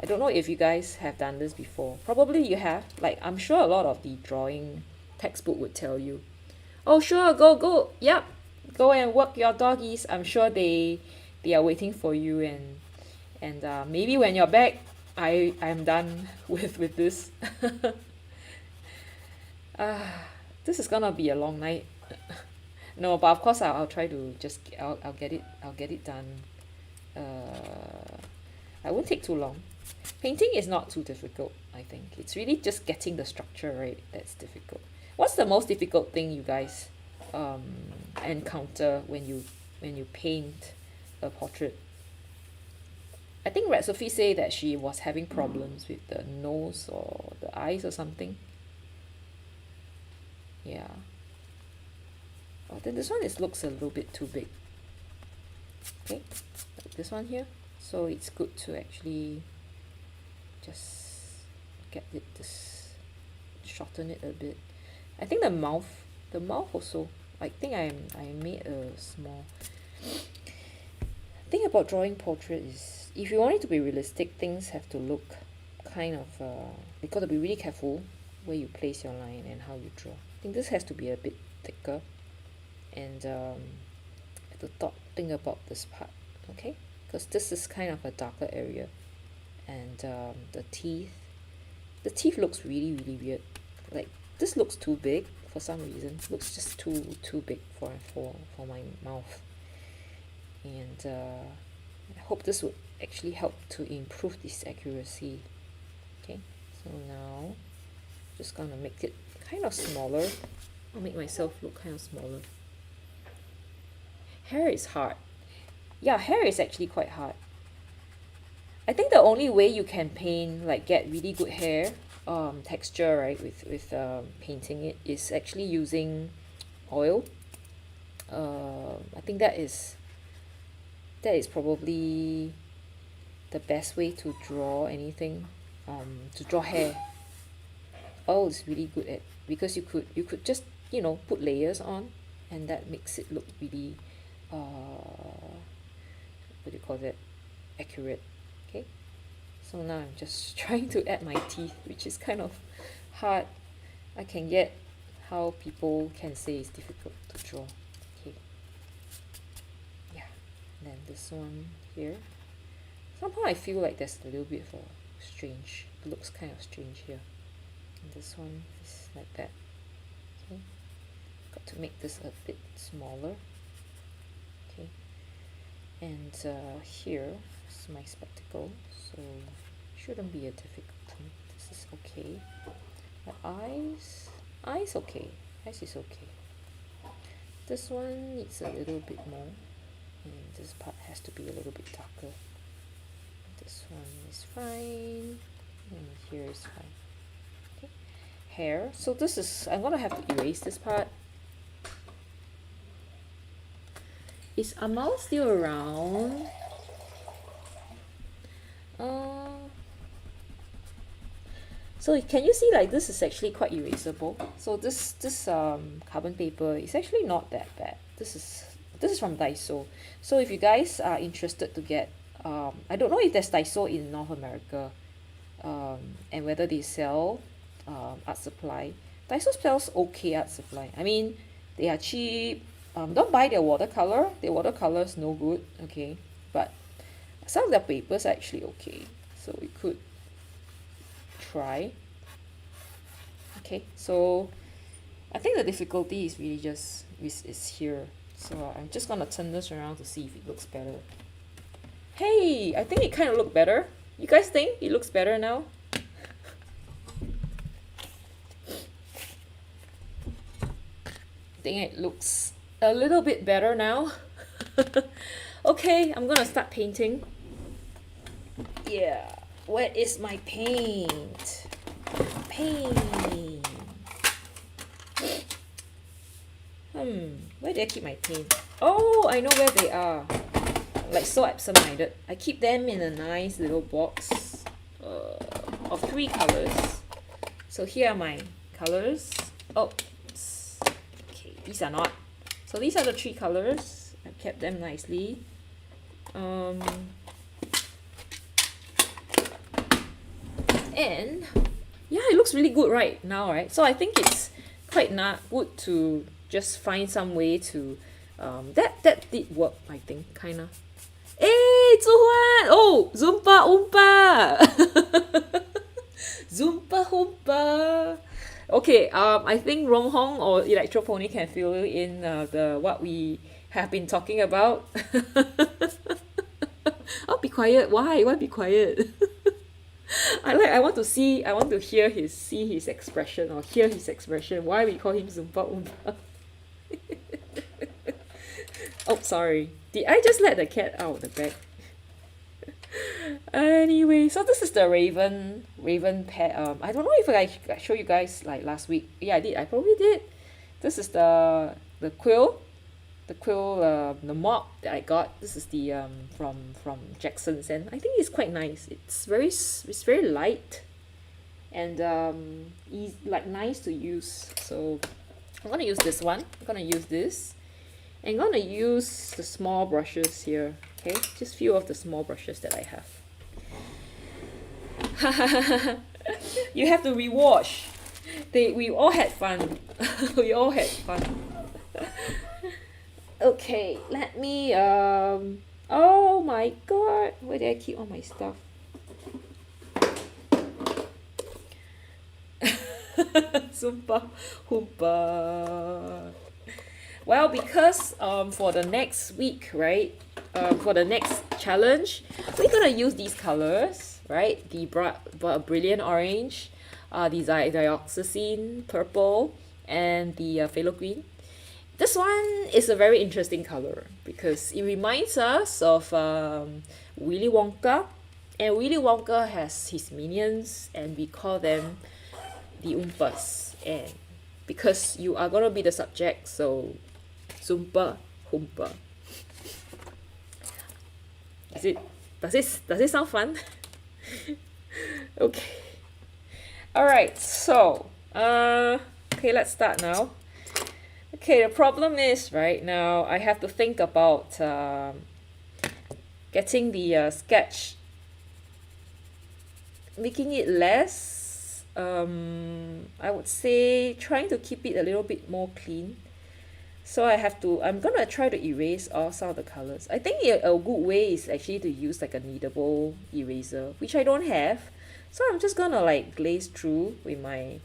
I don't know if you guys have done this before. Probably you have. Like, I'm sure a lot of the drawing textbook would tell you, oh sure, go, yep, go and work your doggies. I'm sure they are waiting for you, and maybe when you're back, I'm done with this. This is gonna be a long night. No, but of course I'll try to just I'll get it done. I won't take too long. Painting is not too difficult, I think. It's really just getting the structure right that's difficult. What's the most difficult thing you guys encounter when you paint a portrait? I think Red Sophie say that she was having problems with the nose or the eyes or something. Yeah. Oh, then this one looks a little bit too big. Okay, like this one here. So it's good to actually just get it this, shorten it a bit. I think the mouth also. I think I made a small. The thing about drawing portrait is, if you want it to be realistic, things have to look kind of. You got to be really careful where you place your line and how you draw. I think this has to be a bit thicker, and have to think about this part, okay? Because this is kind of a darker area, and the teeth looks really weird. Like, this looks too big for some reason. It looks just too big for my mouth, and I hope this would actually help to improve this accuracy. Okay, so now just gonna make it kind of smaller. I'll make myself look kind of smaller. Hair is hard. Yeah, hair is actually quite hard. I think the only way you can paint, like get really good hair texture, right, with painting it, is actually using oil. I think that is probably the best way to draw anything, to draw hair. Oil is really good at, because you could just, you know, put layers on, and that makes it look really what do you call that, accurate. Okay, so now I'm just trying to add my teeth, which is kind of hard. I can get how people can say it's difficult to draw. Okay, yeah, and then this one here, somehow I feel like there's a little bit of a strange, it looks kind of strange here, and this one is like that. Okay, got to make this a bit smaller. Okay, and here is my spectacle, so shouldn't be a difficult thing. This is okay. The eyes okay. Eyes is okay. This one needs a little bit more, and this part has to be a little bit darker. This one is fine, and here is fine. Okay, hair. So this is, I'm gonna have to erase this part. Is Amal still around? So can you see, like, this is actually quite erasable. So this carbon paper is actually not that bad. This is from Daiso. So if you guys are interested to get, I don't know if there's Daiso in North America, and whether they sell art supply. Daiso sells okay art supply. I mean, they are cheap. Don't buy their watercolor. Their watercolor is no good, okay? But some of their papers are actually okay, so we could try. Okay, so I think the difficulty is really just is here. So I'm just gonna turn this around to see if it looks better. Hey, I think it kind of looked better. You guys think it looks better now? I think it looks a little bit better now. Okay, I'm gonna start painting. Yeah, where is my paint? Paint. Where did I keep my paint? Oh, I know where they are. Like so absent-minded. I keep them in a nice little box of 3 colors. So here are my colors. Oh, okay, these are not. So these are the 3 colors. I've kept them nicely. And yeah, it looks really good right now, right? So I think it's quite not good to just find some way to that did work, I think, kinda. Hey, Zuhuan! Oh, Zoompa Oompa! Zoompa Hoompa! Okay, I think Rong Hong or Electro Pony can fill in the what we have been talking about. Oh, be quiet. Why? Why be quiet? I want to see his expression or hear his expression. Why we call him Zoompa Oompa? Oh, sorry. Did I just let the cat out of the bag? Anyway, so this is the Raven pet. I don't know if I showed you guys like last week. Yeah, I did. I probably did. This is the quill, the mop that I got. This is the from Jackson's, and I think it's quite nice. It's very light, and like nice to use. So I'm gonna use this one. I'm gonna use this. I'm gonna use the small brushes here. Okay, just few of the small brushes that I have. You have to rewash. We all had fun. We all had fun. Okay, let me oh my god, where did I keep all my stuff? Zoompa Hoompa. Well, because for the next week, right? For the next challenge, we're gonna use these colors, right? The brilliant orange, the dioxazine purple, and the phthalo green. This one is a very interesting color because it reminds us of Willy Wonka, and Willy Wonka has his minions, and we call them the Oompas. And because you are gonna be the subject, so Zoompa Hoompa. Does it sound fun? Okay. Alright, so okay, let's start now. Okay, the problem is right now I have to think about getting the sketch, making it less, I would say trying to keep it a little bit more clean. So I'm gonna try to erase all some of the colors. I think a good way is actually to use like a kneadable eraser, which I don't have. So I'm just gonna like glaze through with my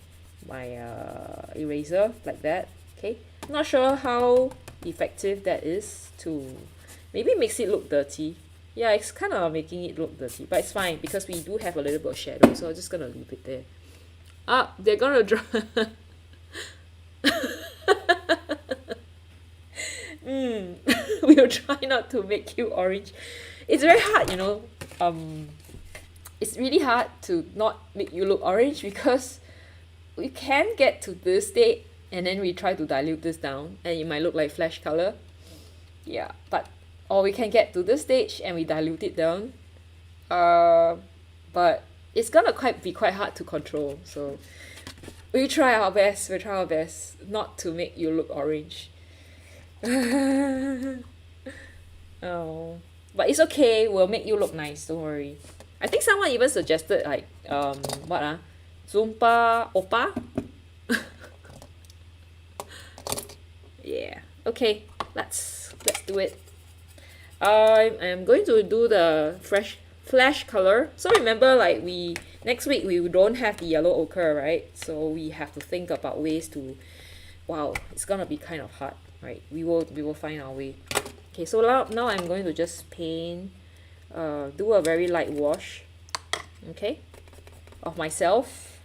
eraser like that. Okay, I'm not sure how effective that is to maybe makes it look dirty. Yeah, it's kind of making it look dirty, but it's fine because we do have a little bit of shadow, so I'm just gonna leave it there. Ah, they're gonna draw. We'll try not to make you orange. It's very hard, you know. It's really hard to not make you look orange because we can get to this state and then we try to dilute this down and it might look like flesh color. Yeah, but or we can get to this stage and we dilute it down. But it's gonna be quite hard to control. So we try our best. We try our best not to make you look orange. Oh, but it's okay. We'll make you look nice. Don't worry. I think someone even suggested like what Zoompa Oppa. Yeah. Okay. Let's do it. I am going to do the flash color. So remember, like next week we don't have the yellow ochre, right? So we have to think about ways to. Wow, it's gonna be kind of hard, right? We will find our way. Okay, so now I'm going to just paint, do a very light wash, okay, of myself.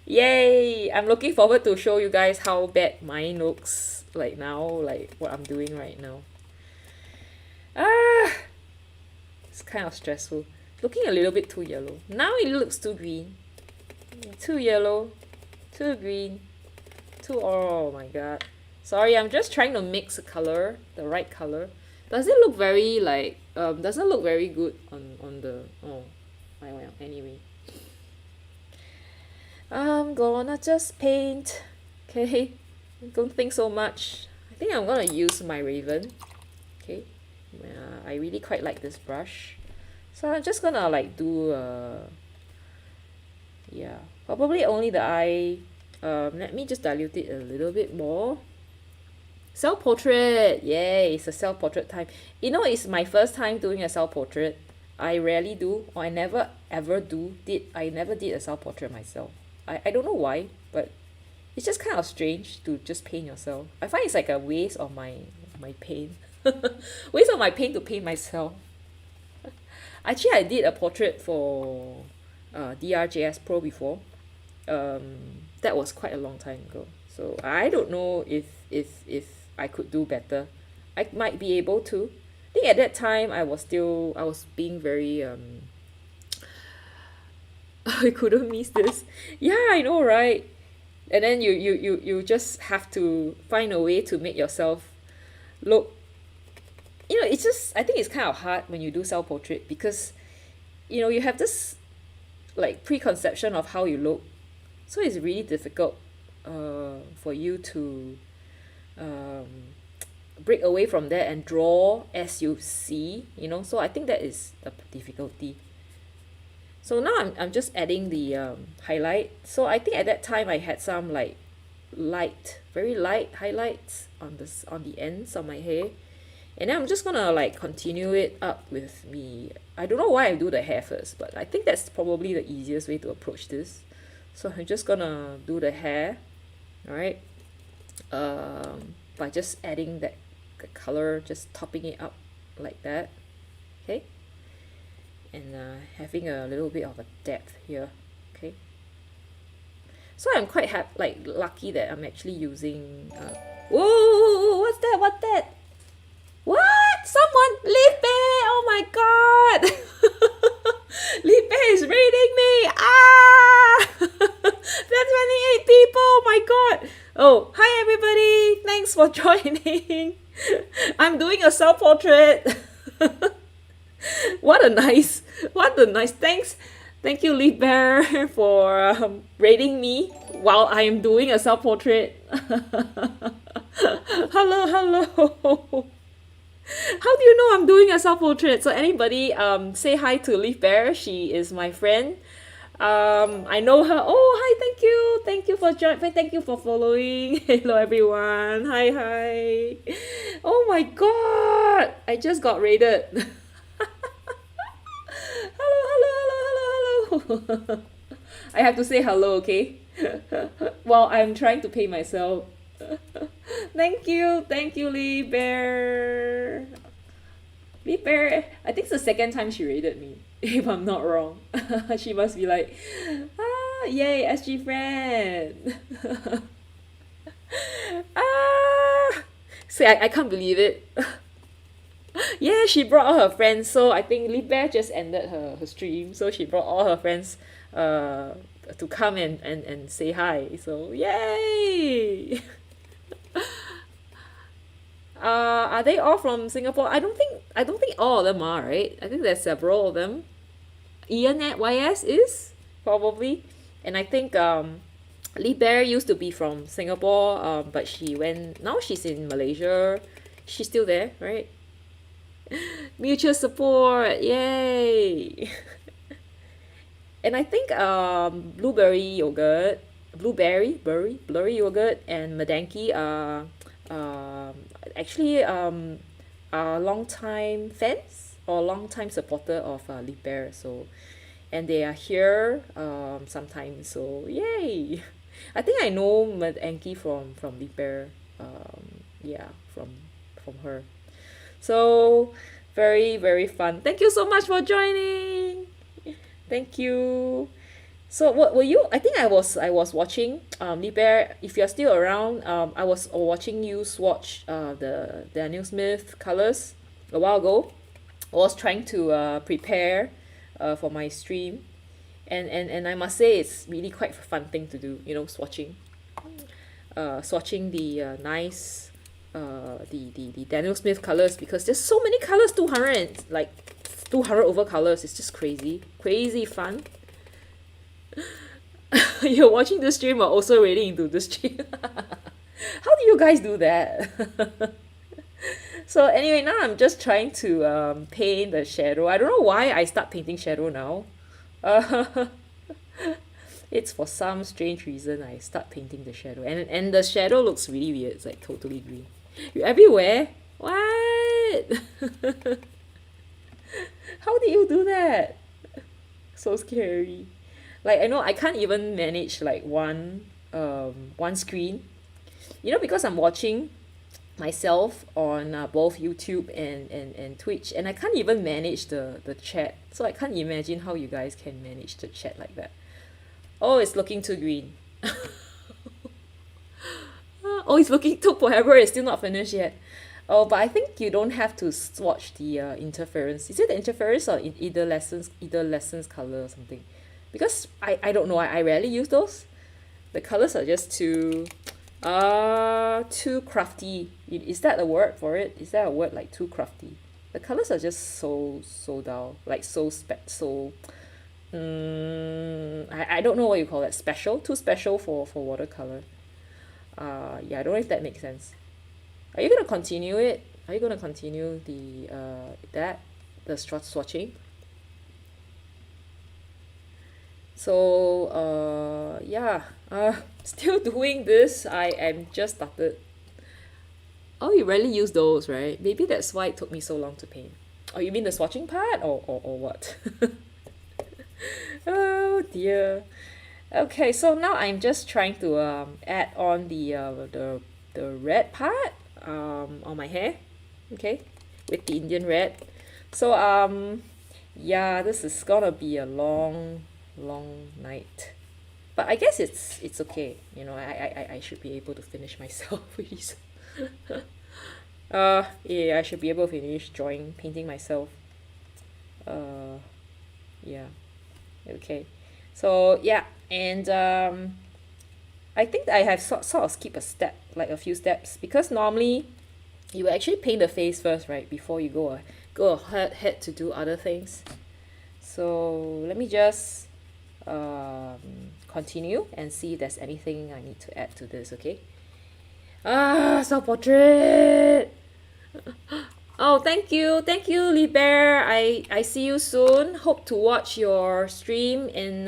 Yay! I'm looking forward to show you guys how bad mine looks like now, like what I'm doing right now. It's kind of stressful. Looking a little bit too yellow. Now it looks too green. Too yellow, too green, too. Oh my god. Sorry, I'm just trying to mix a color, the right color. Does it look very like doesn't look very good on the oh well anyway. I'm gonna just paint. Okay. Don't think so much. I think I'm gonna use my Raven. Okay. I really quite like this brush. So I'm just gonna like do yeah, probably only the eye. Let me just dilute it a little bit more. Self-portrait! Yay, it's a self-portrait time. You know, it's my first time doing a self-portrait. I rarely do, or I never ever I never did a self-portrait myself. I don't know why, but it's just kind of strange to just paint yourself. I find it's like a waste of my paint. Waste of my paint to paint myself. Actually, I did a portrait for DRJS Pro before. That was quite a long time ago. So I don't know if I could do better. I might be able to. I think at that time I was being very I couldn't miss this. Yeah, I know, right? And then you just have to find a way to make yourself look, you know, it's just, I think it's kind of hard when you do self-portrait because, you know, you have this like preconception of how you look. So it's really difficult for you to break away from that and draw as you see, you know. So I think that is the difficulty. So now I'm just adding the highlight. So I think at that time I had some like very light highlights on the ends of my hair. And then I'm just gonna like continue it up with me. I don't know why I do the hair first, but I think that's probably the easiest way to approach this. So I'm just gonna do the hair, alright, by just adding the color, just topping it up like that, okay, and having a little bit of a depth here, okay. So I'm quite lucky that I'm actually using. Whoa! What's that? What's that? What? Someone, Leaf Bear! Oh my god! Leaf Bear is raiding me! Ah! That's 28 people! Oh my god! Oh, hi everybody! Thanks for joining. I'm doing a self-portrait. What a nice thanks. Thank you, Leaf Bear, for raiding me while I am doing a self-portrait. Hello. How do you know I'm doing a self-portrait? So anybody say hi to Leaf Bear. She is my friend. I know her. Oh, hi, thank you for joining. Thank you for following. Hello everyone. Hi. Oh my god, I just got raided. Hello. I have to say hello, okay? While I'm trying to pay myself. Thank you, Lee Bear. Lee Bear, I think it's the second time she raided me, if I'm not wrong. She must be like, yay, SG friend. See, I can't believe it. Yeah, she brought all her friends. So I think Lee Bear just ended her stream. So she brought all her friends to come and say hi. So yay! Are they all from Singapore? I don't think all of them are, right? I think there's several of them. Ian at YS is probably, and I think Lee Bear used to be from Singapore, but now she's in Malaysia. She's still there, right? Mutual support, yay! And I think blueberry yogurt, blurry yogurt, and Madanki are actually long time fans or long time supporter of Leaf Bear. So, and they are here sometimes. So yay! I think I know Madanki from Leaf Bear. Yeah, from her. So very, very fun. Thank you so much for joining. Thank you. So what were you? I think I was watching Lee Bear. If you're still around, I was watching you swatch the Daniel Smith colors a while ago. I was trying to prepare for my stream, and I must say it's really quite a fun thing to do. You know, swatching. swatching the nice the Daniel Smith colors, because there's so many colors, 200 and like 200 over colors. It's just crazy fun. You're watching the stream or also reading into the stream. How do you guys do that? So anyway, now I'm just trying to paint the shadow. I don't know why I start painting shadow now. Uh, it's for some strange reason I start painting the shadow, and the shadow looks really weird. It's like totally green. You're everywhere. What? How did you do that? So scary. Like I know I can't even manage like one screen. You know, because I'm watching myself on both YouTube and Twitch, and I can't even manage the chat. So I can't imagine how you guys can manage the chat like that. Oh, it's looking too green. Oh, it's looking took forever. It's still not finished yet. Oh, but I think you don't have to swatch the interference. Is it the interference or either lessons color or something? Because I don't know. I rarely use those. The colors are just too crafty. Is that a word for it? Is that a word, like too crafty? The colors are just so dull, like I don't know what you call it. Special, too special for watercolor. Yeah, I don't know if that makes sense. Are you gonna continue it? Are you gonna continue the swatching? So yeah, still doing this. I am just started. Oh, you rarely use those, right? Maybe that's why it took me so long to paint. Oh, you mean the swatching part, or what? Oh dear. Okay, so now I'm just trying to add on the red part on my hair. Okay, with the Indian red. So yeah, this is gonna be a long night. But I guess it's okay. You know, I should be able to finish myself really soon. Yeah, I should be able to finish drawing, painting myself. Yeah. Okay. So yeah, and I think I have sort of skipped a step, like a few steps, because normally you actually paint the face first, right, before you go ahead to do other things. So let me just continue and see if there's anything I need to add to this. Okay. Self-portrait. Oh, thank you, Lee Bear. I see you soon. Hope to watch your stream in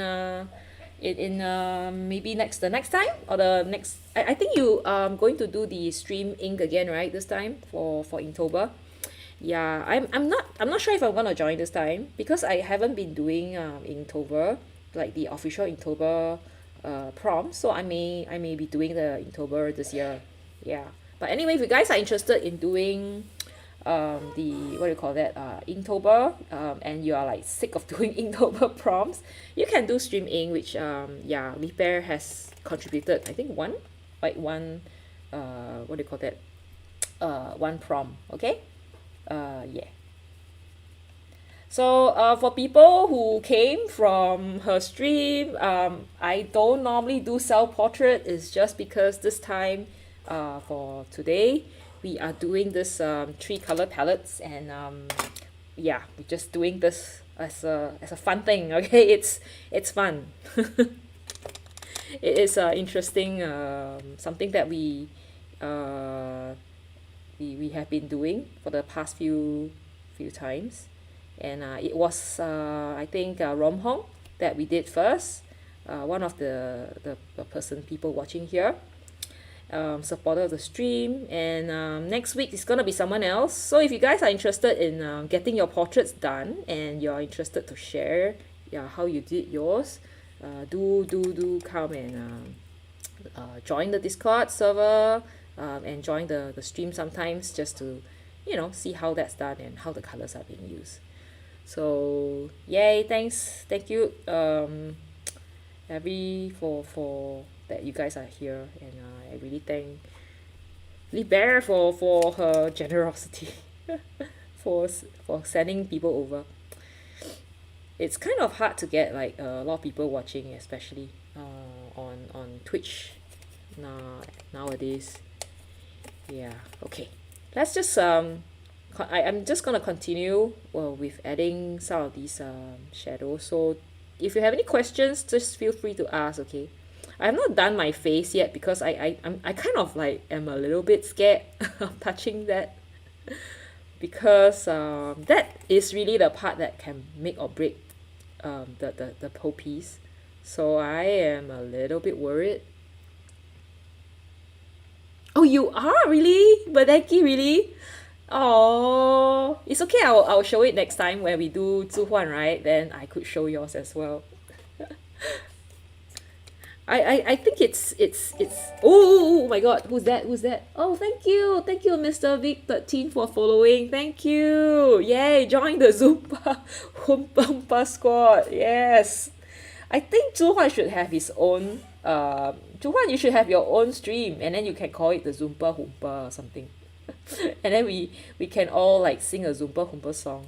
maybe the next time, or the next. I think you going to do the stream ink again, right? This time for Inktober. Yeah, I'm not sure if I'm gonna join this time, because I haven't been doing Inktober, like the official Inktober prom. So I may be doing the Inktober this year. Yeah. But anyway, if you guys are interested in doing the what do you call that, Inktober, and you are like sick of doing Inktober prompts, you can do stream ink, which yeah, Repair has contributed, I think one what do you call that, one prompt. Okay. Yeah. So for people who came from her stream, I don't normally do self-portrait. It's just because this time for today we are doing this 3 color palettes, and yeah, we're just doing this as a fun thing. Okay, it's fun. It is interesting, something that uh, we have been doing for the past few times. And it was I think Rom Hong that we did first, one of the people watching here, supporter of the stream. And next week is gonna be someone else. So if you guys are interested in getting your portraits done, and you're interested to share, yeah, how you did yours, do come and join the Discord server, and join the stream sometimes, just to see how that's done and how the colors are being used. So yay, thank you for that you guys are here. And I really thank Lee Bear for her generosity for sending people over. It's kind of hard to get like a lot of people watching, especially on Twitch. nowadays. Yeah, okay. Let's just I'm just gonna continue with adding some of these shadows. So if you have any questions, just feel free to ask, okay? I have not done my face yet because I kind of like am a little bit scared of touching that, because that is really the part that can make or break the whole piece. So I am a little bit worried. Oh, you are really? Badeki, really? Oh, it's okay. I'll show it next time when we do 置换, right? Then I could show yours as well. I think it's oh my god, who's that? Who's that? Oh, thank you, Mr. Vic 13 for following. Thank you. Yay, join the Zumba Humpa squad. Yes. I think 置换 should have his own 置换, you should have your own stream, and then you can call it the Zumba Humpa or something. And then we can all like sing a Zumba Humpa song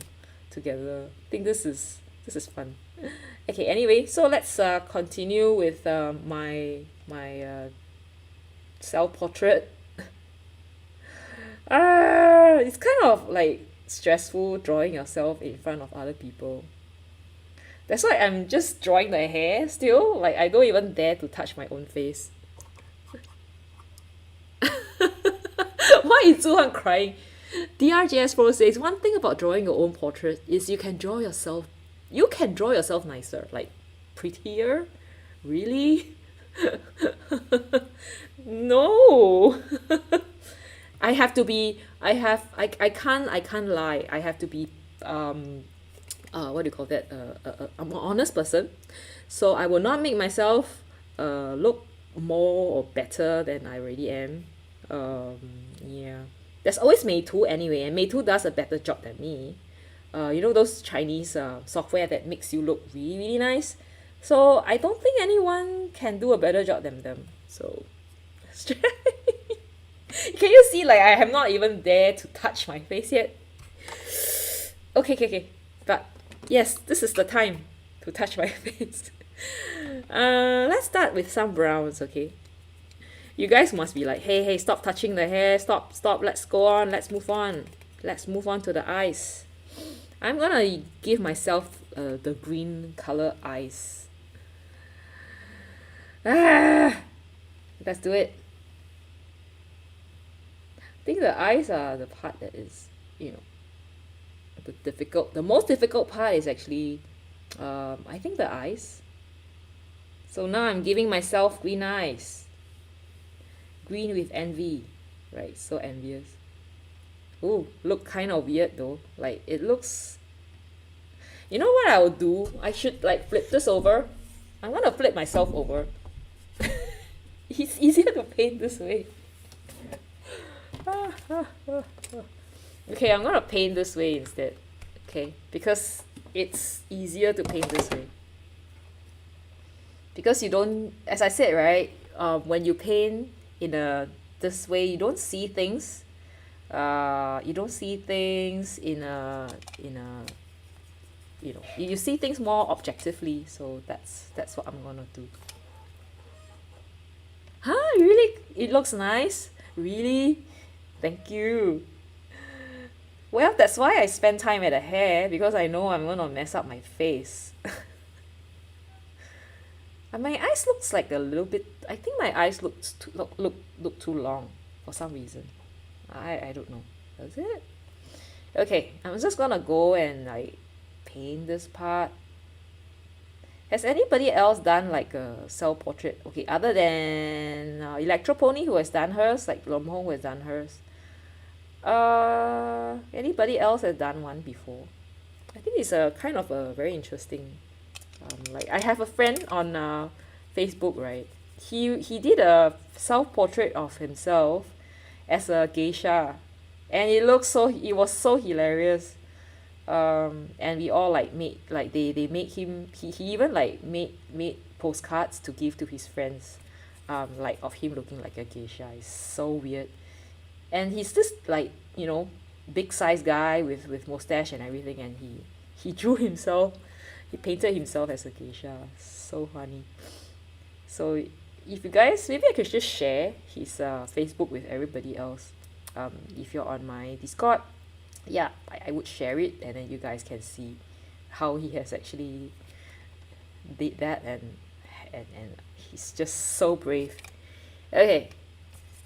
together. I think this is fun. Okay, anyway, so let's continue with my self-portrait. It's kind of like stressful drawing yourself in front of other people. That's why I'm just drawing the hair still. Like, I don't even dare to touch my own face. Why is Zuhan crying? DRJS Pro says, one thing about drawing your own portrait is you can draw yourself nicer, like prettier. Really? No. I can't lie. I have to be what do you call that? I'm an honest person. So I will not make myself look more or better than I already am. Yeah. There's always Meitu anyway, and Meitu does a better job than me. You know those Chinese software that makes you look really, really nice? So I don't think anyone can do a better job than them. So can you see, like, I have not even dared to touch my face yet? Okay. But yes, this is the time to touch my face. Let's start with some browns, okay? You guys must be like, hey, stop touching the hair. Stop, let's go on, let's move on. Let's move on to the eyes. I'm gonna give myself the green color eyes. Let's do it. I think the eyes are the part that is, the most difficult part is actually, I think the eyes. So now I'm giving myself green eyes. Green with envy, right? So envious. Ooh, look kind of weird though. Like, it looks... You know what I would do? I should like flip this over. I'm gonna flip myself over. It's easier to paint this way. Okay, I'm gonna paint this way instead. Okay, because it's easier to paint this way. Because you don't, as I said, right? When you paint in this way, you don't see things. You don't see things in a you see things more objectively. So that's what I'm gonna do. Huh? Really? It looks nice? Really? Thank you. Well, that's why I spend time at the hair, because I know I'm gonna mess up my face. And my eyes looks like a little bit... I think my eyes look too long for some reason. I don't know. Does it? Okay, I'm just gonna go and like paint this part. Has anybody else done like a self-portrait? Okay, other than Electropony, who has done hers, like Lom Hong, who has done hers. Anybody else has done one before? I think it's a kind of a very interesting... like, I have a friend on Facebook, right? He did a self-portrait of himself as a geisha, and it was so hilarious. And we all like made, like, they made him, he even like made postcards to give to his friends, like of him looking like a geisha. It's so weird. And he's this like, big size guy with mustache and everything, and he drew himself, he painted himself as a geisha. So funny. So if you guys, maybe I could just share his Facebook with everybody else. If you're on my Discord, yeah, I would share it, and then you guys can see how he has actually did that, and he's just so brave. Okay,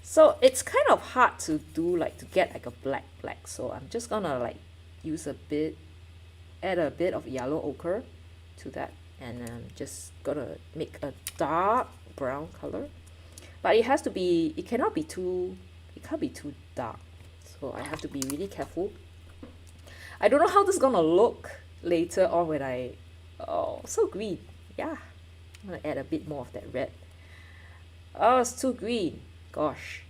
so it's kind of hard to do, like to get like a black, so I'm just gonna like use a bit, add a bit of yellow ochre to that, and I'm just gonna make a dark brown color, but it has to be, it can't be too dark, so I have to be really careful. I don't know how this is gonna look later on when I, oh, so green. Yeah, I'm gonna add a bit more of that red. Oh, it's too green, gosh.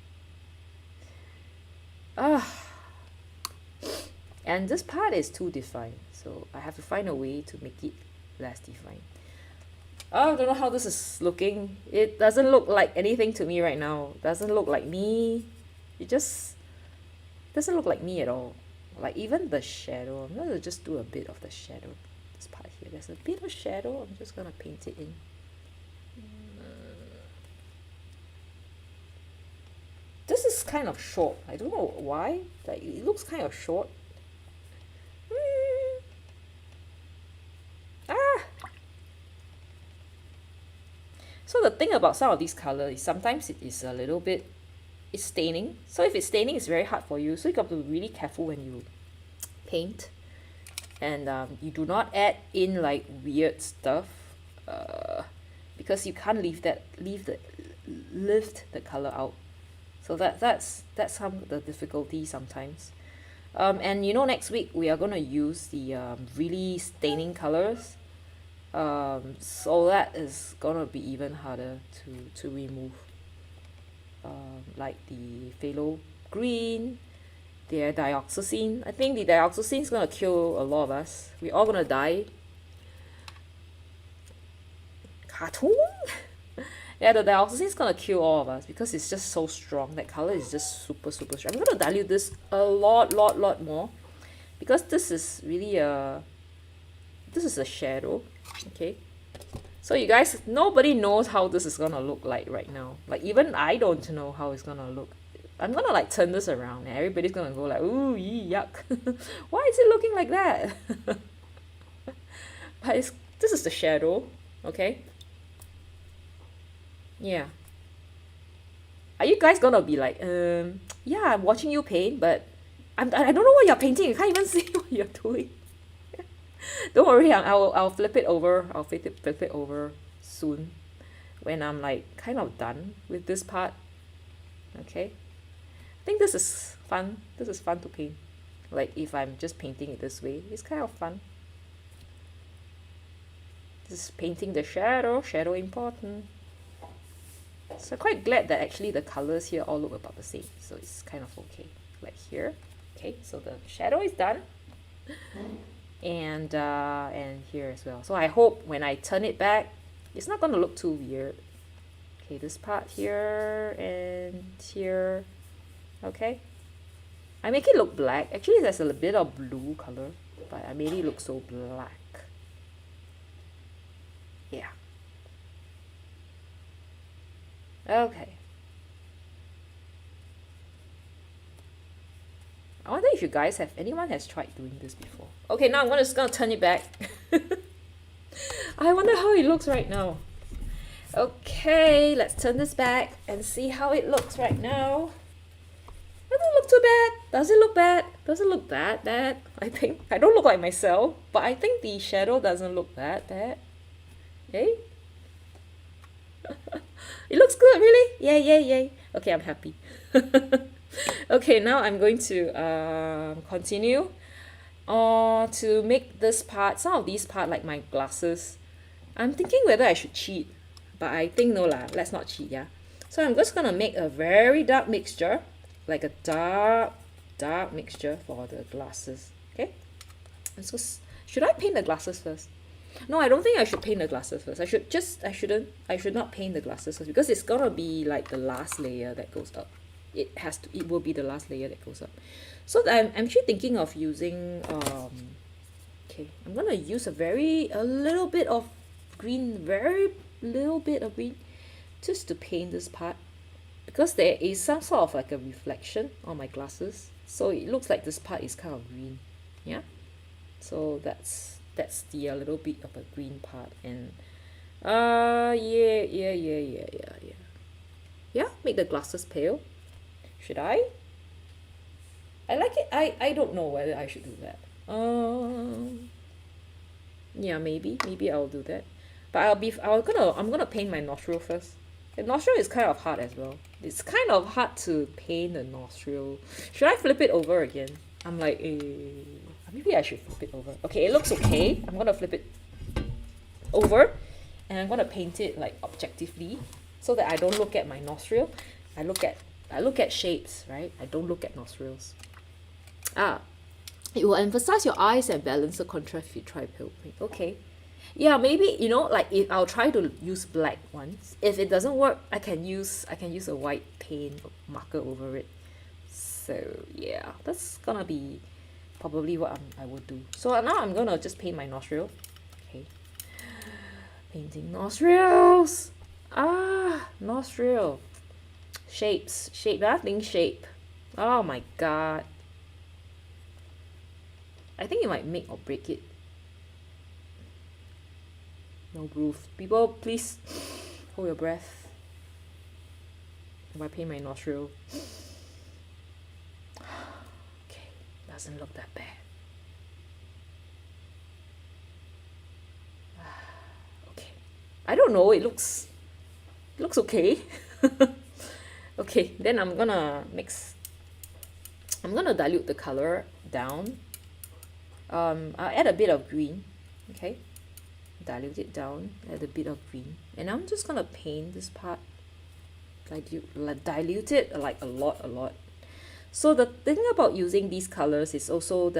And this part is too defined, so I have to find a way to make it less defined. Oh, I don't know how this is looking. It doesn't look like anything to me right now. Doesn't look like me. It just doesn't look like me at all. Like even the shadow, I'm gonna just do a bit of the shadow. This part here, there's a bit of shadow. I'm just gonna paint it in. This is kind of short. I don't know why. Like it looks kind of short. So the thing about some of these colors is sometimes it is a little bit, it's staining. So if it's staining, it's very hard for you. So you got to be really careful when you paint. And you do not add in like weird stuff, because you can't lift the color out. So that's some of the difficulty sometimes. And you know, next week we are gonna use the really staining colors. So that is gonna be even harder to remove. Like the phthalo green, the dioxazine. I think the dioxazine is gonna kill a lot of us. We're all gonna die. Cartoon? Yeah, the dioxazine is gonna kill all of us because it's just so strong. That color is just super strong. I'm gonna dilute this a lot more, because this is really a shadow. Okay, so you guys, nobody knows how this is gonna look like right now. Like even I don't know how it's gonna look. I'm gonna like turn this around and everybody's gonna go like, ooh, yuck. Why is it looking like that? But this is the shadow. Okay, yeah. Are you guys gonna be like, yeah, I'm watching you paint, but I don't know what you're painting. I can't even see what you're doing. Don't worry, I'll flip it over. I'll flip it over soon, when I'm like kind of done with this part. Okay, I think this is fun. This is fun to paint. Like if I'm just painting it this way, it's kind of fun. Just painting the shadow important. So quite glad that actually the colors here all look about the same. So it's kind of okay. Like here. Okay, so the shadow is done. And here as well. So I hope when I turn it back, it's not gonna look too weird. Okay, this part here and here. Okay, I make it look black. Actually, there's a bit of blue color, but I made it look so black. Yeah. Okay. I wonder if you guys anyone has tried doing this before. Okay, now I'm just gonna turn it back. I wonder how it looks right now. Okay, let's turn this back and see how it looks right now. Doesn't look too bad. Does it look bad? Doesn't look that bad. I think I don't look like myself, but I think the shadow doesn't look that bad. Okay. It looks good, really? Yay. Okay, I'm happy. Okay, now I'm going to continue to make this part, some of these part like my glasses. I'm thinking whether I should cheat, but I think no lah, let's not cheat, yeah. So I'm just gonna make a very dark mixture, like a dark mixture for the glasses. Okay, and so should I paint the glasses first? No, I don't think I should paint the glasses first. I should not paint the glasses first, because it's gonna be like the last layer that goes up. It will be the last layer that goes up. So I'm actually thinking of using okay, I'm gonna use a little bit of green, very little bit of green, just to paint this part, because there is some sort of like a reflection on my glasses, so it looks like this part is kind of green. Yeah, so that's the little bit of a green part. And yeah, make the glasses pale. Should I like it. I don't know whether I should do that. Yeah, maybe I'll do that. But I'm gonna paint my nostril first. The nostril is kind of hard as well. It's kind of hard to paint the nostril. Should I flip it over again? I'm like, maybe I should flip it over. Okay, it looks okay. I'm gonna flip it over, and I'm gonna paint it like objectively, so that I don't look at my nostril. I look at shapes, right? I don't look at nostrils. It will emphasize your eyes and balance the contrast if you try pale paint. Okay. Yeah, maybe, you know, like if I'll try to use black ones. If it doesn't work, I can use a white paint marker over it. So yeah, that's gonna be probably what I would do. So now I'm gonna just paint my nostril. Okay. Painting nostrils. Nostril. Shapes. Nothing shape. Oh my god. I think it might make or break it. No groove. People, please hold your breath. If I paint my nostril. Okay, doesn't look that bad. Okay. I don't know, it looks okay. Okay, then I'm gonna dilute the color down. I'll add a bit of green. Okay, dilute it down, add a bit of green, and I'm just gonna paint this part. Dilute it like a lot. So the thing about using these colors is also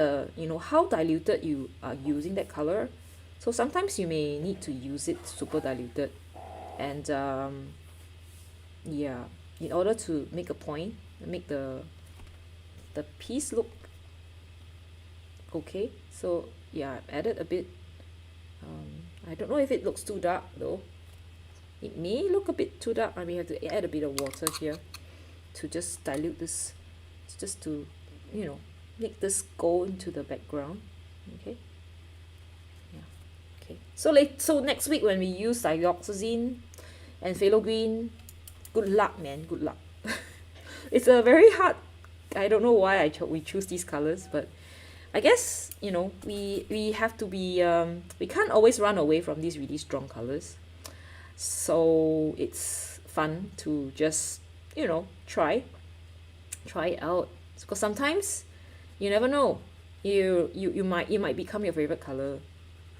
how diluted you are using that color. So sometimes you may need to use it super diluted, and yeah, in order to make a point, make the piece look okay. So yeah, I've added a bit. I don't know if it looks too dark though. It may look a bit too dark. I may have to add a bit of water here to just dilute this, just to make this go into the background. Okay. Yeah. Okay. So next week when we use dioxazine and phthalo green, good luck, man. Good luck. It's a very hard. I don't know why we choose these colors, but I guess we have to be we can't always run away from these really strong colors. So it's fun to just try it out, because sometimes you never know, you might become your favorite color.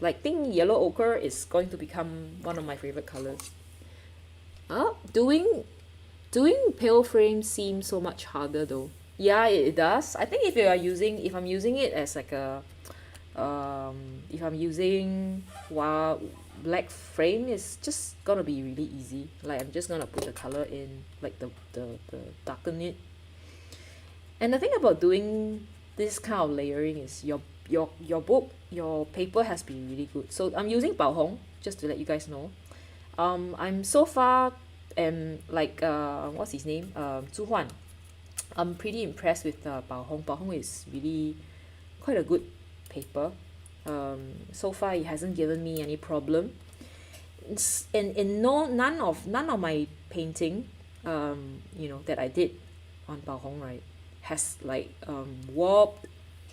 Like, think yellow ochre is going to become one of my favorite colors. Doing pale frame seems so much harder though. Yeah, it does. I think if I'm using it as like a if I'm using black frame, it's just gonna be really easy. Like, I'm just gonna put the color in, like the darken it. And the thing about doing this kind of layering is your paper has been really good. So I'm using Bao Hong, just to let you guys know. I'm so far what's his name? Zhu Huan. I'm pretty impressed with Bao Hong. Bao Hong is really quite a good paper. So far it hasn't given me any problem. None of my painting that I did on Bao Hong, right, has like warped,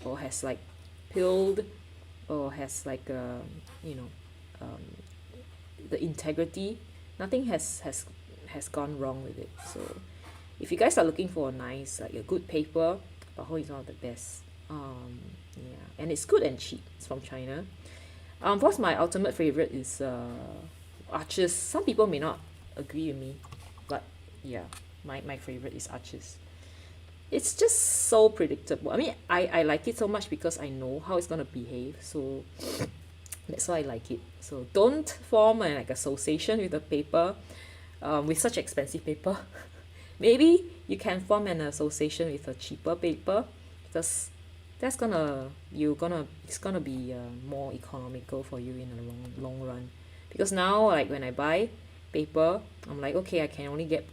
or has like peeled, or has like the integrity. Nothing has gone wrong with it. So if you guys are looking for a nice, like a good paper, Bao Hong is one of the best. Yeah, and it's good and cheap. It's from China. Of course, my ultimate favorite is Arches. Some people may not agree with me, but yeah, my favorite is Arches. It's just so predictable. I mean, I like it so much because I know how it's gonna behave. So that's why I like it. So don't form an association with the paper, with such expensive paper. Maybe you can form an association with a cheaper paper, because it's gonna be more economical for you in the long run. Because now, like, when I buy, paper, I'm like, okay, I can only get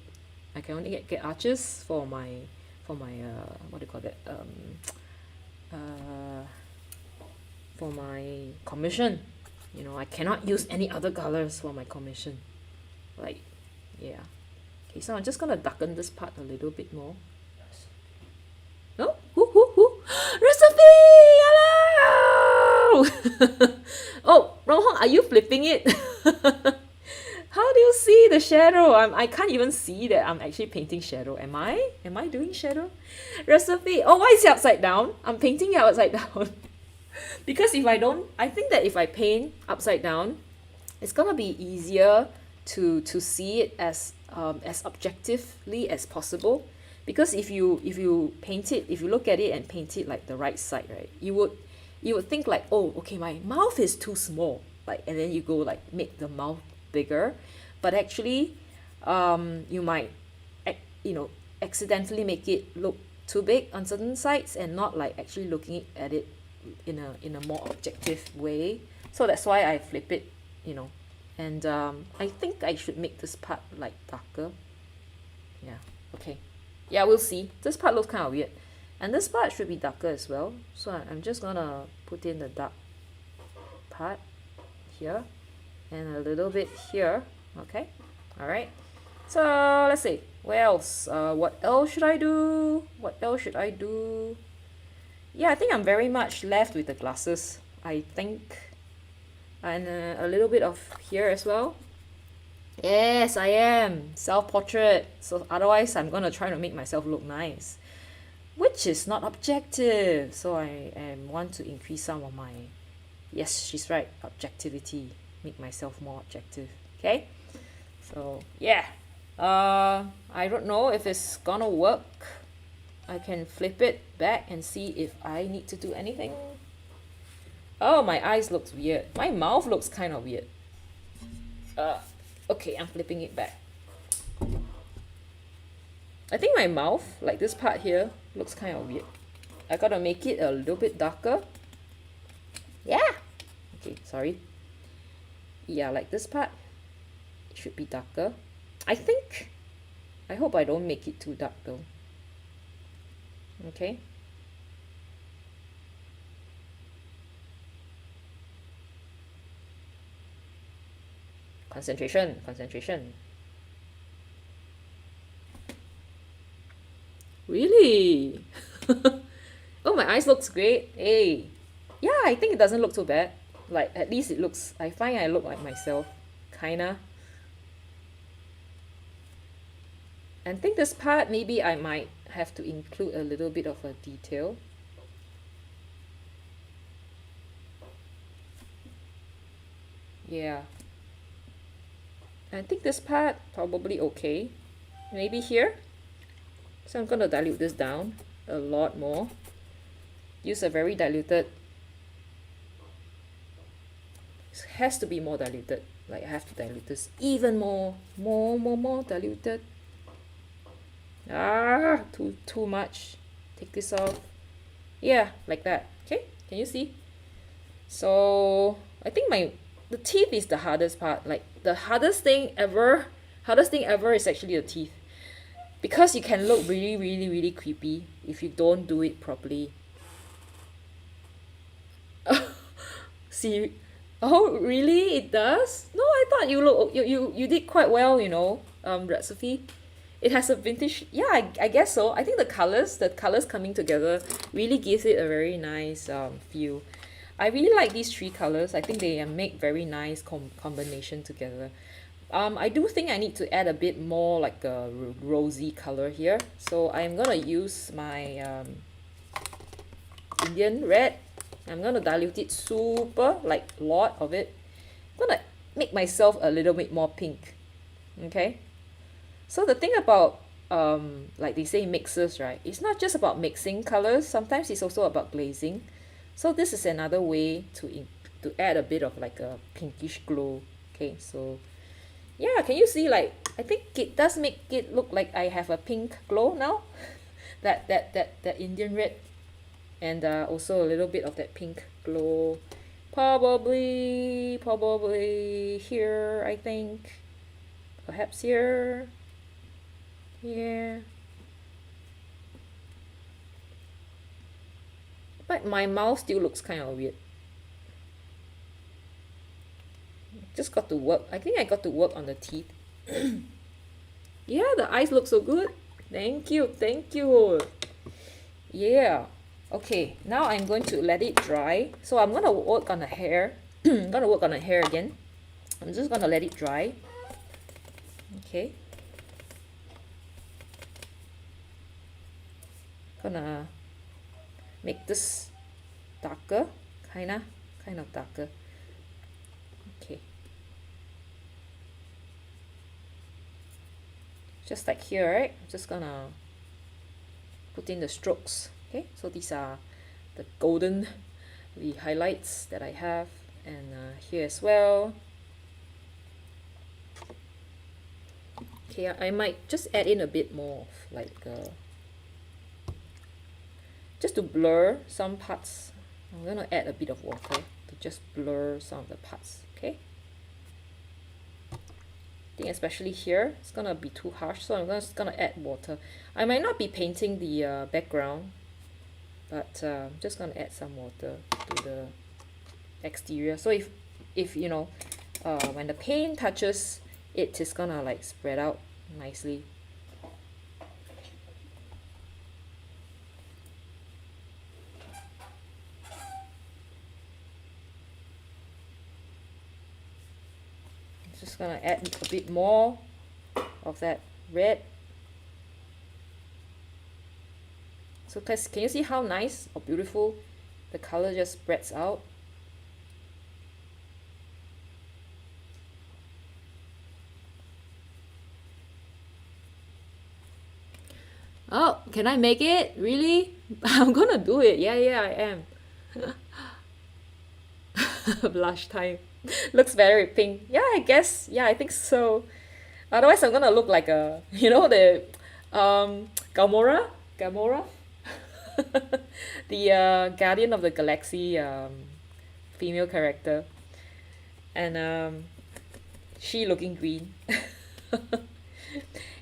arches for my what do you call that, uh, for my commission. You know, I cannot use any other colors for my commission. Like, yeah. Okay, so I'm just gonna darken this part a little bit more. No? Who? Recipe! Hello! Oh, Ronghong, are you flipping it? How do you see the shadow? I can't even see that I'm actually painting shadow. Am I? Am I doing shadow? Recipe. Oh, why is it upside down? I'm painting it upside down. Because if I don't, I think that if I paint upside down, it's gonna be easier to see it as objectively as possible. Because if you paint it, if you look at it and paint it like the right side, right, you would think like, oh, okay, my mouth is too small, like, and then you go like make the mouth bigger, but actually, you might, accidentally make it look too big on certain sides and not like actually looking at it in a more objective way. So that's why I flip it, and I think I should make this part like darker. Yeah, okay. Yeah, we'll see. This part looks kind of weird. And this part should be darker as well. So I'm just gonna put in the dark part here and a little bit here. Okay, all right. So let's see. Where else? What else should I do? What else should I do? Yeah, I think I'm very much left with the glasses, I think. And a little bit of here as well. Yes, I am. Self-portrait. So otherwise, I'm going to try to make myself look nice, which is not objective. So I want to increase some of my, yes, she's right, objectivity. Make myself more objective. Okay? So, yeah. I don't know if it's gonna work. I can flip it back and see if I need to do anything. Oh, my eyes looks weird. My mouth looks kind of weird. Okay, I'm flipping it back. I think my mouth, like this part here, looks kind of weird. I gotta make it a little bit darker. Yeah. Okay, sorry. Yeah, like this part. It should be darker. I think. I hope I don't make it too dark though. Okay. Concentration, concentration. Really? Oh, my eyes looks great. Hey. Yeah, I think it doesn't look too bad. Like, at least it looks, I find I look like myself. Kinda. And I think this part, maybe I might have to include a little bit of a detail. Yeah. I think this part probably okay. Maybe here. So I'm gonna dilute this down a lot more. Use a very diluted. It has to be more diluted. Like I have to dilute this even more diluted. Too much. Take this off. Yeah, like that. Okay, can you see? So I think the teeth is the hardest part. Like the hardest thing ever is actually the teeth, because you can look really creepy if you don't do it properly. See, oh really? It does? No, I thought you did quite well. Recipe. It has a vintage. Yeah, I guess so. I think the colors coming together really gives it a very nice feel. I really like these three colors. I think they make very nice combination together. I do think I need to add a bit more like a rosy color here. So I'm gonna use my Indian red. I'm gonna dilute it super, like a lot of it. I'm gonna make myself a little bit more pink. Okay. So the thing about like they say mixes, right? It's not just about mixing colors. Sometimes it's also about glazing. So this is another way to add a bit of like a pinkish glow. Okay, so yeah, can you see, like, I think it does make it look like I have a pink glow now. that Indian red, and also a little bit of that pink glow. Probably here, I think. Perhaps here, here. But my mouth still looks kind of weird. Just got to work. I think I got to work on the teeth. Yeah, the eyes look so good. Thank you, thank you. Yeah. Okay, now I'm going to let it dry. So I'm gonna work on the hair. I'm gonna work on the hair again. I'm just gonna let it dry. Okay. Gonna make this darker, kind of darker. Okay. Just like here, right? I'm just gonna put in the strokes. Okay, so these are the golden, the highlights that I have, and here as well. Okay, I might just add in a bit more of like just to blur some parts. I'm gonna add a bit of water to just blur some of the parts. Okay, I think especially here it's gonna be too harsh, so I'm just gonna add water. I might not be painting the background, but I'm just gonna add some water to the exterior. So if you know, when the paint touches it, is gonna like spread out nicely. Just gonna add a bit more of that red. So can you see how nice or beautiful the color just spreads out? Oh, can I make it? Really? I'm gonna do it. Yeah, I am. Blush time. Looks very pink. Yeah, I guess. Yeah, I think so. Otherwise, I'm gonna look like a, you know, the Gamora, the Guardian of the Galaxy female character, and she looking green,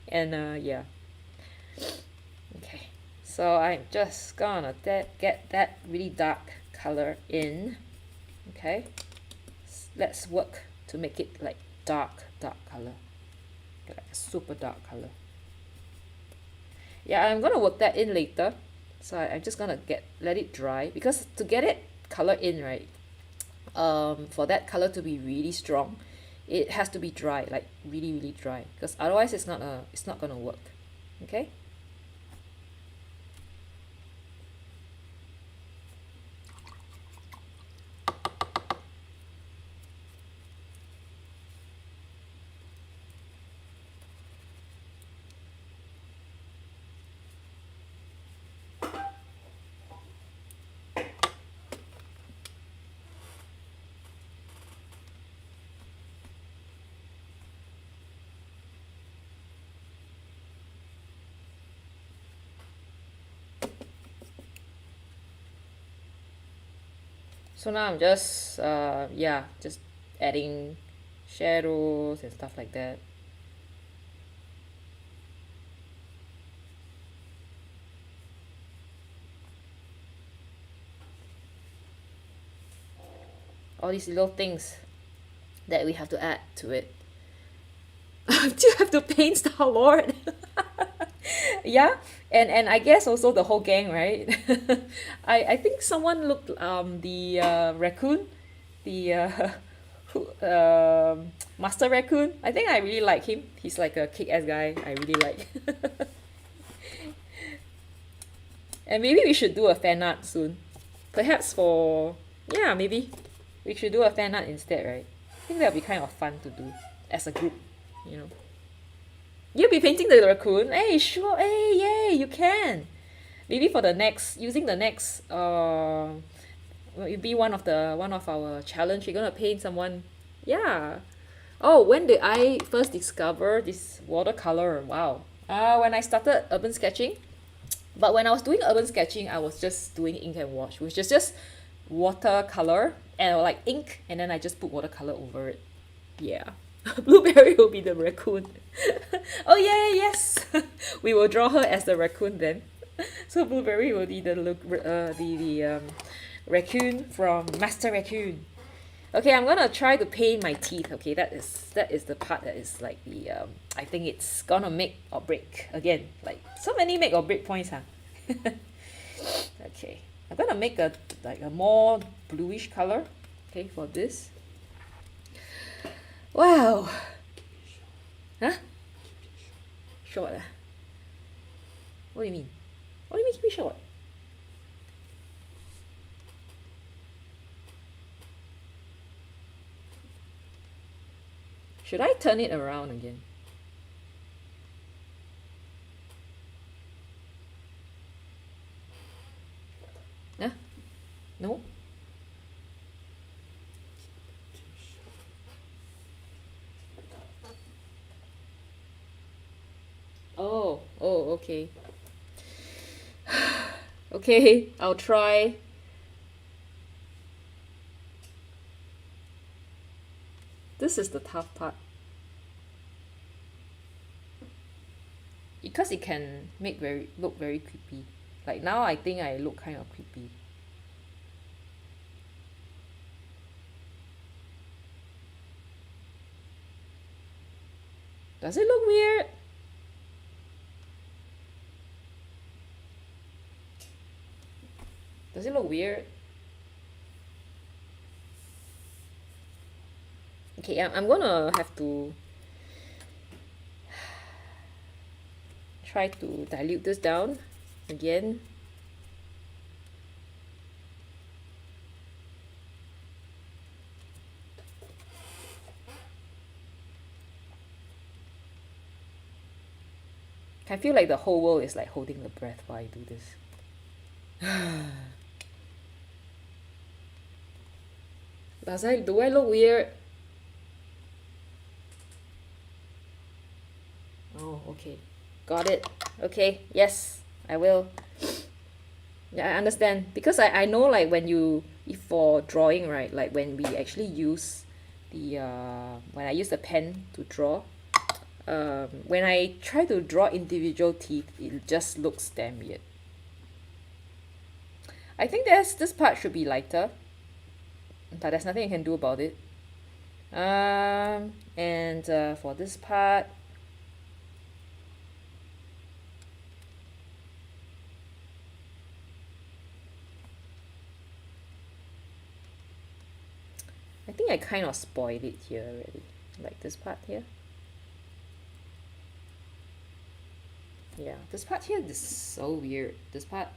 and yeah. Okay, so I'm just gonna get that really dark color in. Okay, let's work to make it like dark color, like a super dark color. Yeah, I'm gonna work that in later, so I'm just gonna let it dry, because to get it color in, right, for that color to be really strong, it has to be dry, like really dry, because otherwise it's not gonna work. Okay. So now I'm just yeah, just adding shadows and stuff like that. All these little things that we have to add to it. Do you have to paint Star-Lord? Yeah, and I guess also the whole gang, right? I think someone looked the raccoon, the master raccoon. I think I really like him. He's like a kick-ass guy. I really like. And maybe we should do a fan art soon. Perhaps for, yeah, maybe we should do a fan art instead, right? I think that'll be kind of fun to do as a group, you know. You'll be painting the raccoon? Hey, sure. Hey, yay, you can. Maybe for the next, using the next, will be one of our challenge. You're gonna paint someone. Yeah. Oh, when did I first discover this watercolor? Wow. When I started urban sketching. But when I was doing urban sketching, I was just doing ink and wash, which is just watercolor and like ink, and then I just put watercolor over it. Yeah. Blueberry will be the raccoon. Oh yeah, yes. We will draw her as the raccoon then. So Blueberry will be the raccoon from Master Raccoon. Okay, I'm gonna try to paint my teeth. Okay, that is the part that is like the I think it's gonna make or break again. Like so many make or break points, huh? Okay, I'm gonna make a more bluish color. Okay, for this. Wow. Huh? Short ah? What do you mean? What do you mean keep it short? Should I turn it around again? Huh? No? Oh, okay. Okay, I'll try. This is the tough part. Because it can look very creepy. Like now I think I look kind of creepy. Does it look weird? Does it look weird? Okay, I'm gonna have to try to dilute this down again. I feel like the whole world is like holding the breath while I do this. Do I look weird? Oh, okay. Got it. Okay, yes, I will. Yeah, I understand. Because I know like if for drawing, right, like when we actually use when I use the pen to draw, when I try to draw individual teeth, it just looks damn weird. I think this part should be lighter, but there's nothing you can do about it. And for this part, I think I kind of spoiled it here already, like this part here. Yeah, this part here is so weird. This part.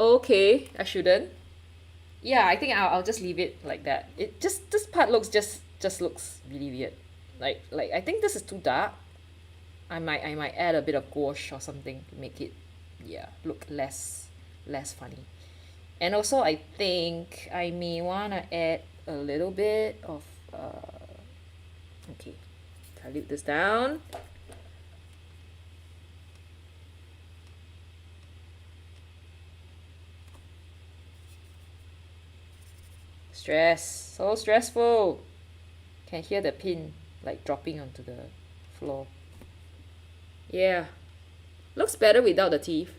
Okay, I shouldn't. Yeah, I think I'll just leave it like that. It just this part just looks really weird. Like I think this is too dark. I might add a bit of gouache or something to make it, yeah, look less funny. And also I think I may wanna add a little bit of okay, dilute this down. So stressful. Can hear the pin like dropping onto the floor. Yeah, looks better without the teeth.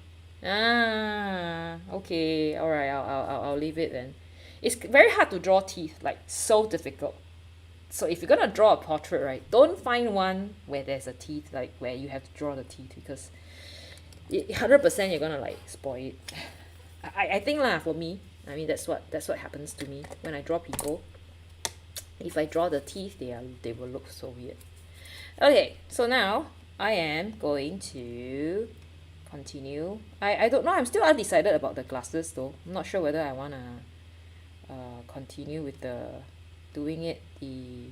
Ah, okay, all right. I'll leave it then. It's very hard to draw teeth, like so difficult. So if you're gonna draw a portrait, right, don't find one where there's a teeth, like where you have to draw the teeth, because 100% you're gonna like spoil it. I think lah, for me, I mean that's what happens to me when I draw people. If I draw the teeth, they will look so weird. Okay, so now I am going to continue. I don't know, I'm still undecided about the glasses though. I'm not sure whether I wanna continue with doing it the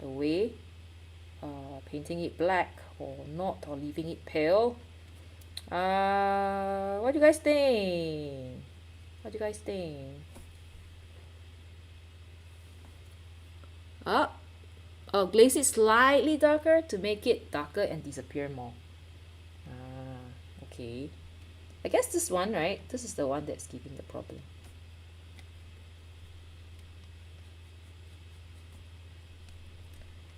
way, painting it black or not, or leaving it pale. What do you guys think? Oh, glaze it slightly darker to make it darker and disappear more. Okay. I guess this one, right? This is the one that's giving the problem.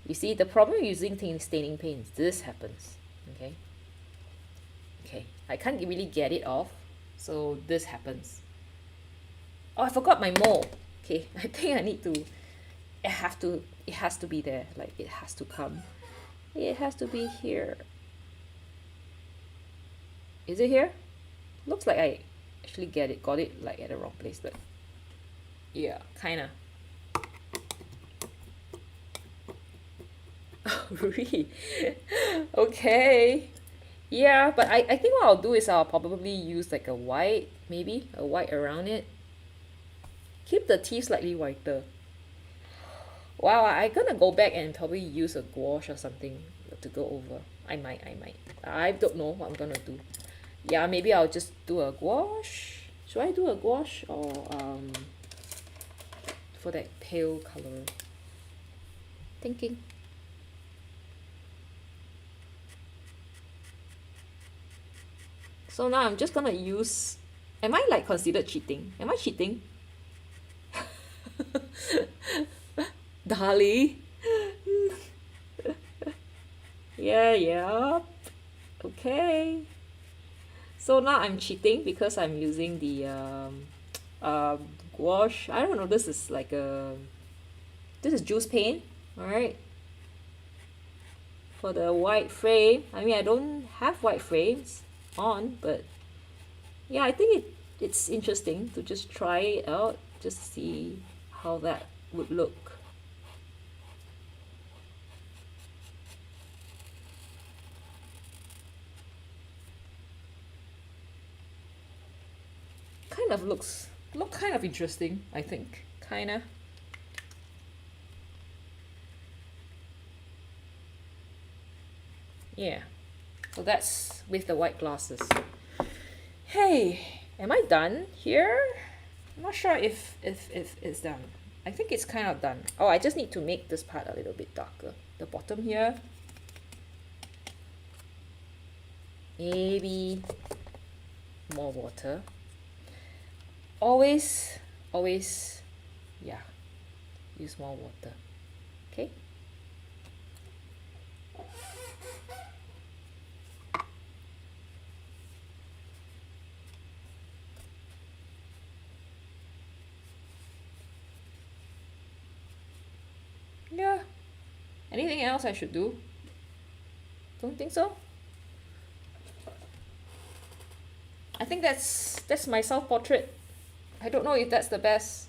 You see, the problem using staining paints, this happens, okay? Okay, I can't really get it off, so this happens. Oh, I forgot my mold. Okay, I think I need to, it has to be there, like it has to come. It has to be here. Is it here? Looks like I actually got it like at the wrong place, but yeah, kinda. Oh, really? Okay. Yeah, but I think what I'll do is I'll probably use like a white, maybe a white around it. Keep the teeth slightly whiter. Wow, I'm gonna go back and probably use a gouache or something to go over. I might. I don't know what I'm gonna do. Yeah, maybe I'll just do a gouache. Should I do a gouache or for that pale color? Thinking. So now I'm just gonna use, am I like considered cheating? Am I cheating? Dali. Yeah. Okay. So now I'm cheating because I'm using the gouache. I don't know, this is like this is juice paint, alright? For the white frame, I mean I don't have white frames on, but yeah, I think it's interesting to just try it out, just see how that would look. Kind of look kind of interesting, I think. Kinda. Yeah. So that's with the white glasses. Hey, am I done here? I'm not sure if it's done. I think it's kind of done. Oh, I just need to make this part a little bit darker. The bottom here. Maybe more water. Always, yeah, use more water. Okay. Yeah. Anything else I should do? Don't think so. I think that's my self-portrait. I don't know if that's the best.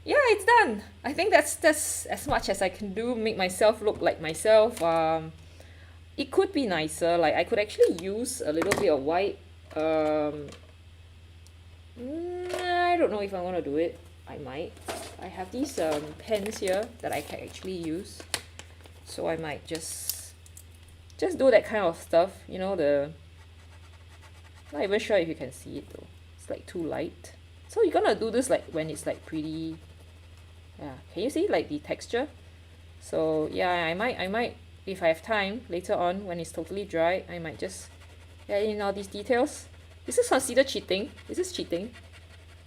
Yeah, it's done. I think that's as much as I can do. Make myself look like myself. It could be nicer. Like I could actually use a little bit of white. I don't know if I want to do it. I might. I have these pens here that I can actually use, so I might just do that kind of stuff. You know, not even sure if you can see it though. It's like too light. So you're gonna do this like when it's like pretty. Yeah, can you see like the texture? So yeah, I might if I have time later on when it's totally dry, I might just add in all these details. Is this considered cheating? Is this cheating?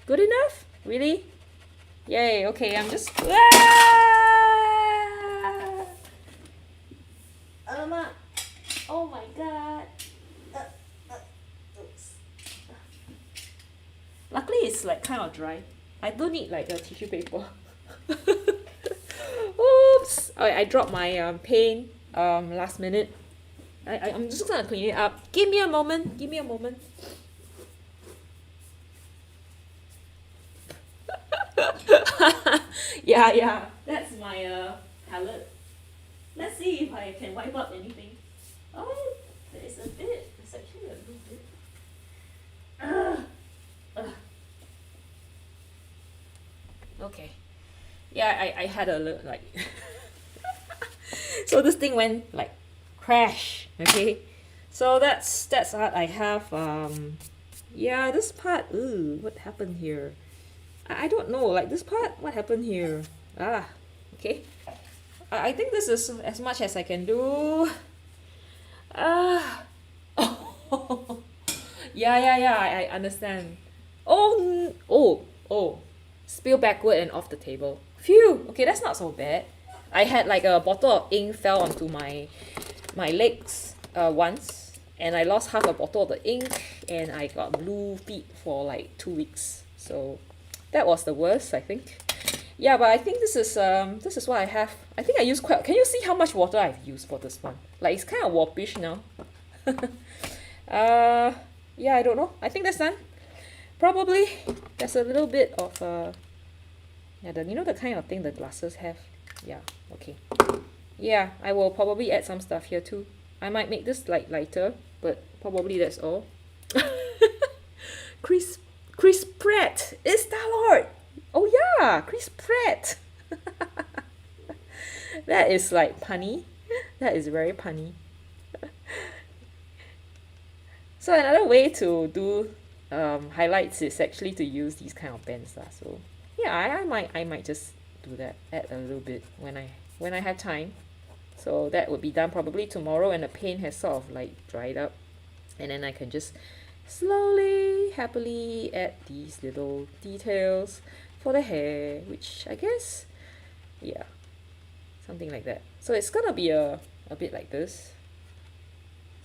Good enough? Really? Yay, okay, I'm just... Alamak! Oh my god! Oops. Luckily it's like kind of dry. I don't need like a tissue paper. Oops! I dropped my paint last minute. I'm just gonna clean it up. Give me a moment. Yeah, that's my palette. Let's see if I can wipe up anything. Oh, there's a bit. There's actually a little bit. Okay. Yeah, I had a look like so this thing went like crash. Okay, so that's what I have. Yeah, this part, ooh, what happened here? I don't know, like this part, what happened here? Okay, I think this is as much as I can do. Ah. Oh. Yeah, I understand. Oh, oh. Spill backward and off the table. Phew. Okay, that's not so bad. I had like a bottle of ink fell onto my legs once, and I lost half a bottle of the ink, and I got blue feet for like 2 weeks. So that was the worst, I think. Yeah, but I think this is what I have. I think I use quite. Can you see how much water I've used for this one? Like it's kind of warpish now. uh, yeah, I don't know. I think that's done. Probably there's a little bit of yeah, you know the kind of thing the glasses have. Yeah, okay. Yeah, I will probably add some stuff here too. I might make this like lighter, but probably that's all. Chris Chris Pratt is Star-Lord. Oh yeah, Chris Pratt. That is like punny. That is very punny. So another way to do highlights is actually to use these kind of pens lah. So yeah, I might just do that. Add a little bit when I have time. So that would be done probably tomorrow when the paint has sort of like dried up, and then I can just slowly, happily add these little details for the hair, which I guess, yeah, something like that. So it's gonna be a bit like this.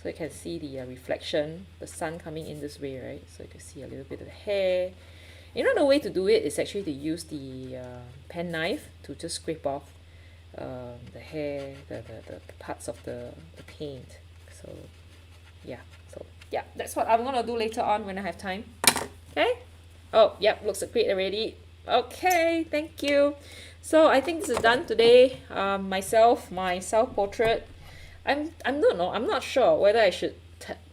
So you can see the reflection, the sun coming in this way, right? So you can see a little bit of the hair. Another way to do it is actually to use the pen knife to just scrape off the hair, the parts of the paint. So yeah, that's what I'm gonna do later on when I have time. Okay. Oh, yep, looks great already. Okay, thank you. So I think this is done today. My self-portrait. I'm not sure whether I should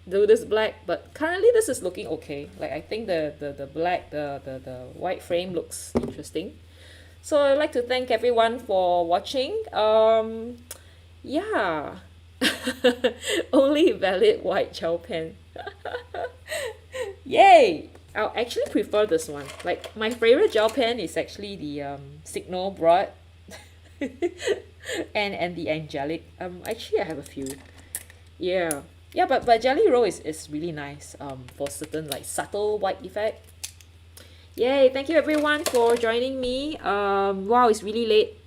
do this black, but currently this is looking okay. Like I think the black, the white frame looks interesting. So I'd like to thank everyone for watching. Yeah. Only valid white gel pen. Yay! I actually prefer this one. Like my favorite gel pen is actually the Signal Broad and the Angelic. Actually I have a few. Yeah. Yeah, but Jelly Roll is really nice for certain like subtle white effect. Yay, thank you everyone for joining me. Wow, it's really late.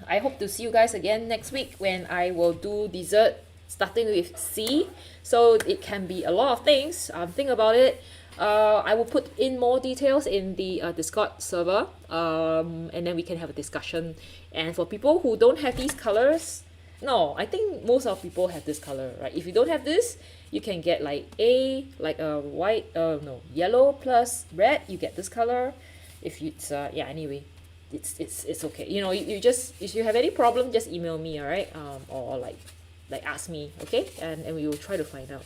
I hope to see you guys again next week when I will do dessert starting with C. So it can be a lot of things. Think about it. I will put in more details in the Discord server, and then we can have a discussion. And for people who don't have these colors, no, I think most of people have this color, right? If you don't have this, you can get like a white, no, yellow plus red. You get this color. If it's yeah, anyway, it's okay. You know, you just if you have any problem, just email me, all right? Or like ask me, okay? And we will try to find out.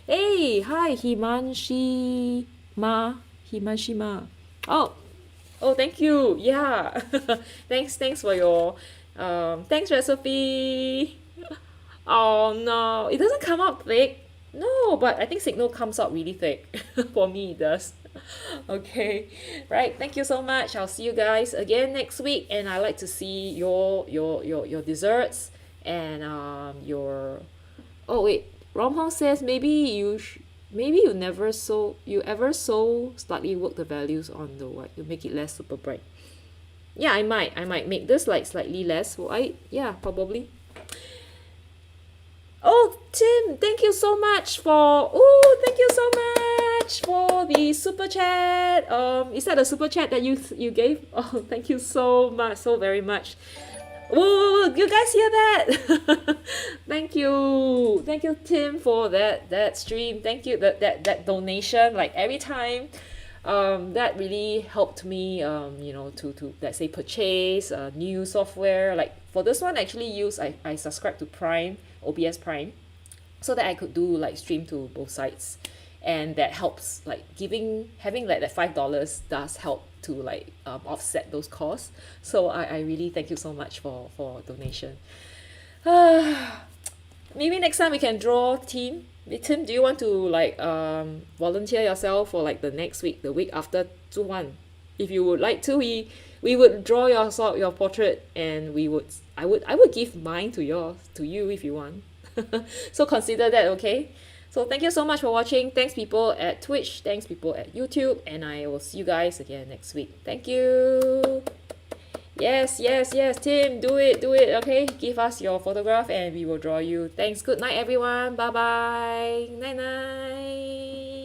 Hey, hi, Himanshi Ma. Oh, thank you. Yeah. Thanks for your thanks recipe. Oh no, it doesn't come out thick. No, but I think Signal comes out really thick. For me, it does. Okay, right. Thank you so much. I'll see you guys again next week, and I like to see your desserts and your. Oh wait, Romhong says maybe you ever so slightly work the values on the white. You make it less super bright. Yeah, I might make this like slightly less white. Yeah, probably. Oh, Tim, thank you so much for the super chat. Is that a super chat that you gave? Oh, thank you so much, so very much. Whoa, you guys hear that? Thank you, Tim, for that stream. Thank you that donation. Like every time, that really helped me. You know, to let's say purchase new software. Like for this one, actually I subscribed to Prime, OBS Prime, so that I could do like stream to both sides, and that helps. Like having like that $5 does help to like offset those costs. So I really thank you so much for donation. Maybe next time we can draw team. Tim, do you want to like volunteer yourself for like the next week, the week after 2-1? If you would like to, we would draw your portrait, and I would give mine to you if you want. So consider that, okay? So thank you so much for watching. Thanks people at Twitch, thanks people at YouTube, and I will see you guys again next week. Thank you. Yes, yes, yes, Tim, do it, okay? Give us your photograph and we will draw you. Thanks. Good night, everyone. Bye bye. Night night.